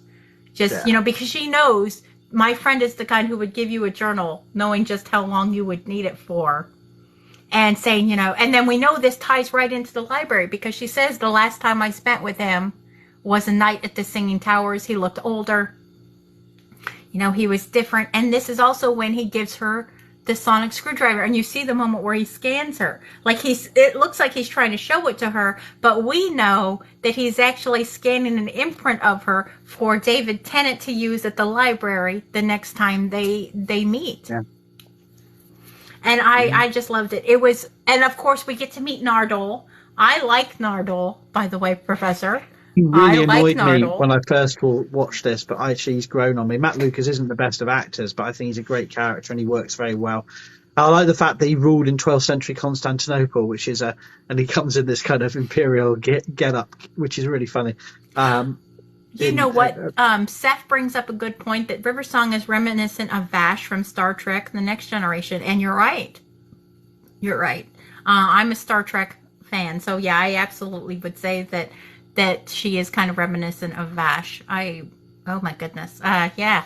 Just, because she knows my friend is the kind who would give you a journal knowing just how long you would need it for. And saying, and then we know this ties right into the library because she says the last time I spent with him was a night at the Singing Towers. He looked older. He was different. And this is also when he gives her the sonic screwdriver. And you see the moment where he scans her. Like it looks like he's trying to show it to her, but we know that he's actually scanning an imprint of her for David Tennant to use at the library the next time they meet. Yeah. And I just loved it. It was, and of course we get to meet Nardole. I like Nardole, by the way, Professor. He really annoyed me when I first watched this, but actually he's grown on me. Matt Lucas isn't the best of actors, but I think he's a great character and he works very well. I like the fact that he ruled in 12th century Constantinople, which is and he comes in this kind of imperial get up, which is really funny. Seth brings up a good point that River Song is reminiscent of Vash from Star Trek: The Next Generation, and you're right. You're right. I'm a Star Trek fan, so yeah, I absolutely would say that she is kind of reminiscent of Vash. Oh my goodness. Yeah.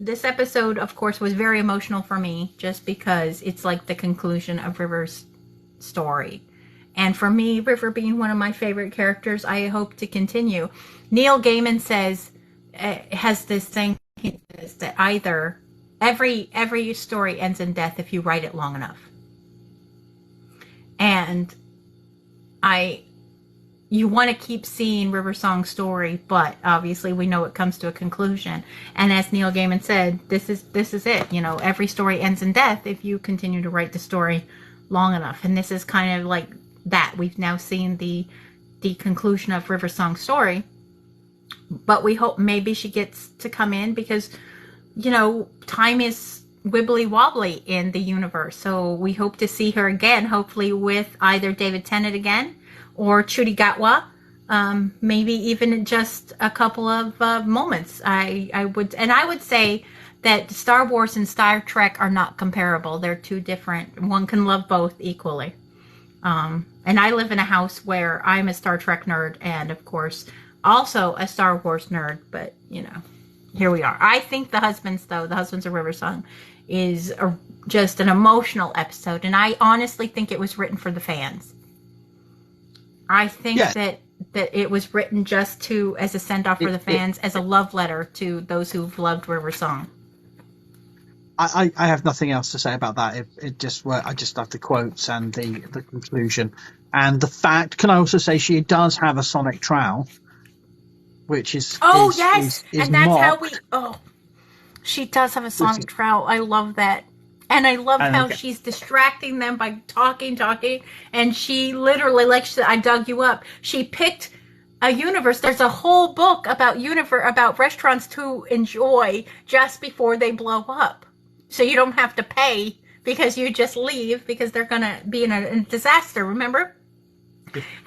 This episode, of course, was very emotional for me just because it's like the conclusion of River's story. And for me, River being one of my favorite characters, I hope to continue. Neil Gaiman has this thing that either every story ends in death if you write it long enough. And you want to keep seeing River Song's story, but obviously we know it comes to a conclusion. And as Neil Gaiman said, this is it. Every story ends in death if you continue to write the story long enough. And this is kind of like that. We've now seen the conclusion of River Song's story, but we hope maybe she gets to come in because, time is wibbly wobbly in the universe. So we hope to see her again, hopefully with either David Tennant again or Ncuti Gatwa, maybe even just a couple of moments. I would say that Star Wars and Star Trek are not comparable. They're two different. One can love both equally. And I live in a house where I'm a Star Trek nerd and, of course, also a Star Wars nerd. But, here we are. I think The Husbands of River Song, is just an emotional episode. And I honestly think it was written for the fans. I think that it was written just as a send-off for the fans, as a love letter to those who've loved River Song. I have nothing else to say about that. I just have the quotes and the conclusion. And the fact, can I also say she does have a sonic trowel, which is... Yes! Is and that's mocked. how she does have a sonic trowel. I love that. And I love how she's distracting them by talking, and she literally, like she said, "I dug you up." She picked a universe. There's a whole book about restaurants to enjoy just before they blow up. So you don't have to pay because you just leave because they're going to be in a disaster, remember?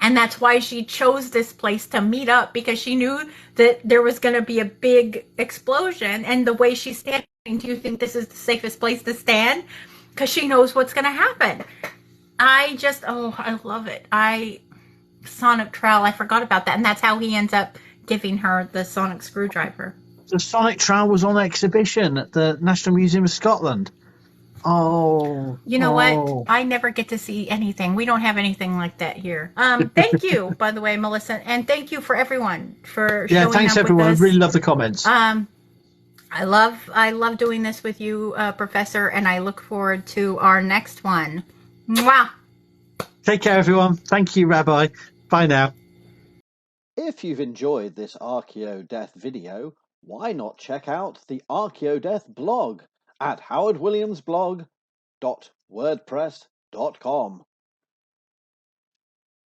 And that's why she chose this place to meet up, because she knew that there was going to be a big explosion. And the way she's standing, do you think this is the safest place to stand? Because she knows what's going to happen. I love it. Sonic Trowel, I forgot about that. And that's how he ends up giving her the sonic screwdriver. The Sonic Trowel was on exhibition at the National Museum of Scotland. Oh, you know what? I never get to see anything. We don't have anything like that here. Thank you, by the way, Melissa, and thank you for everyone for showing thanks up everyone. with us. I really love the comments. I love doing this with you, Professor, and I look forward to our next one. Mwah! Take care, everyone. Thank you, Rabbi. Bye now. If you've enjoyed this Archaeodeath video, why not check out the Archaeodeath blog at howardwilliamsblog.wordpress.com.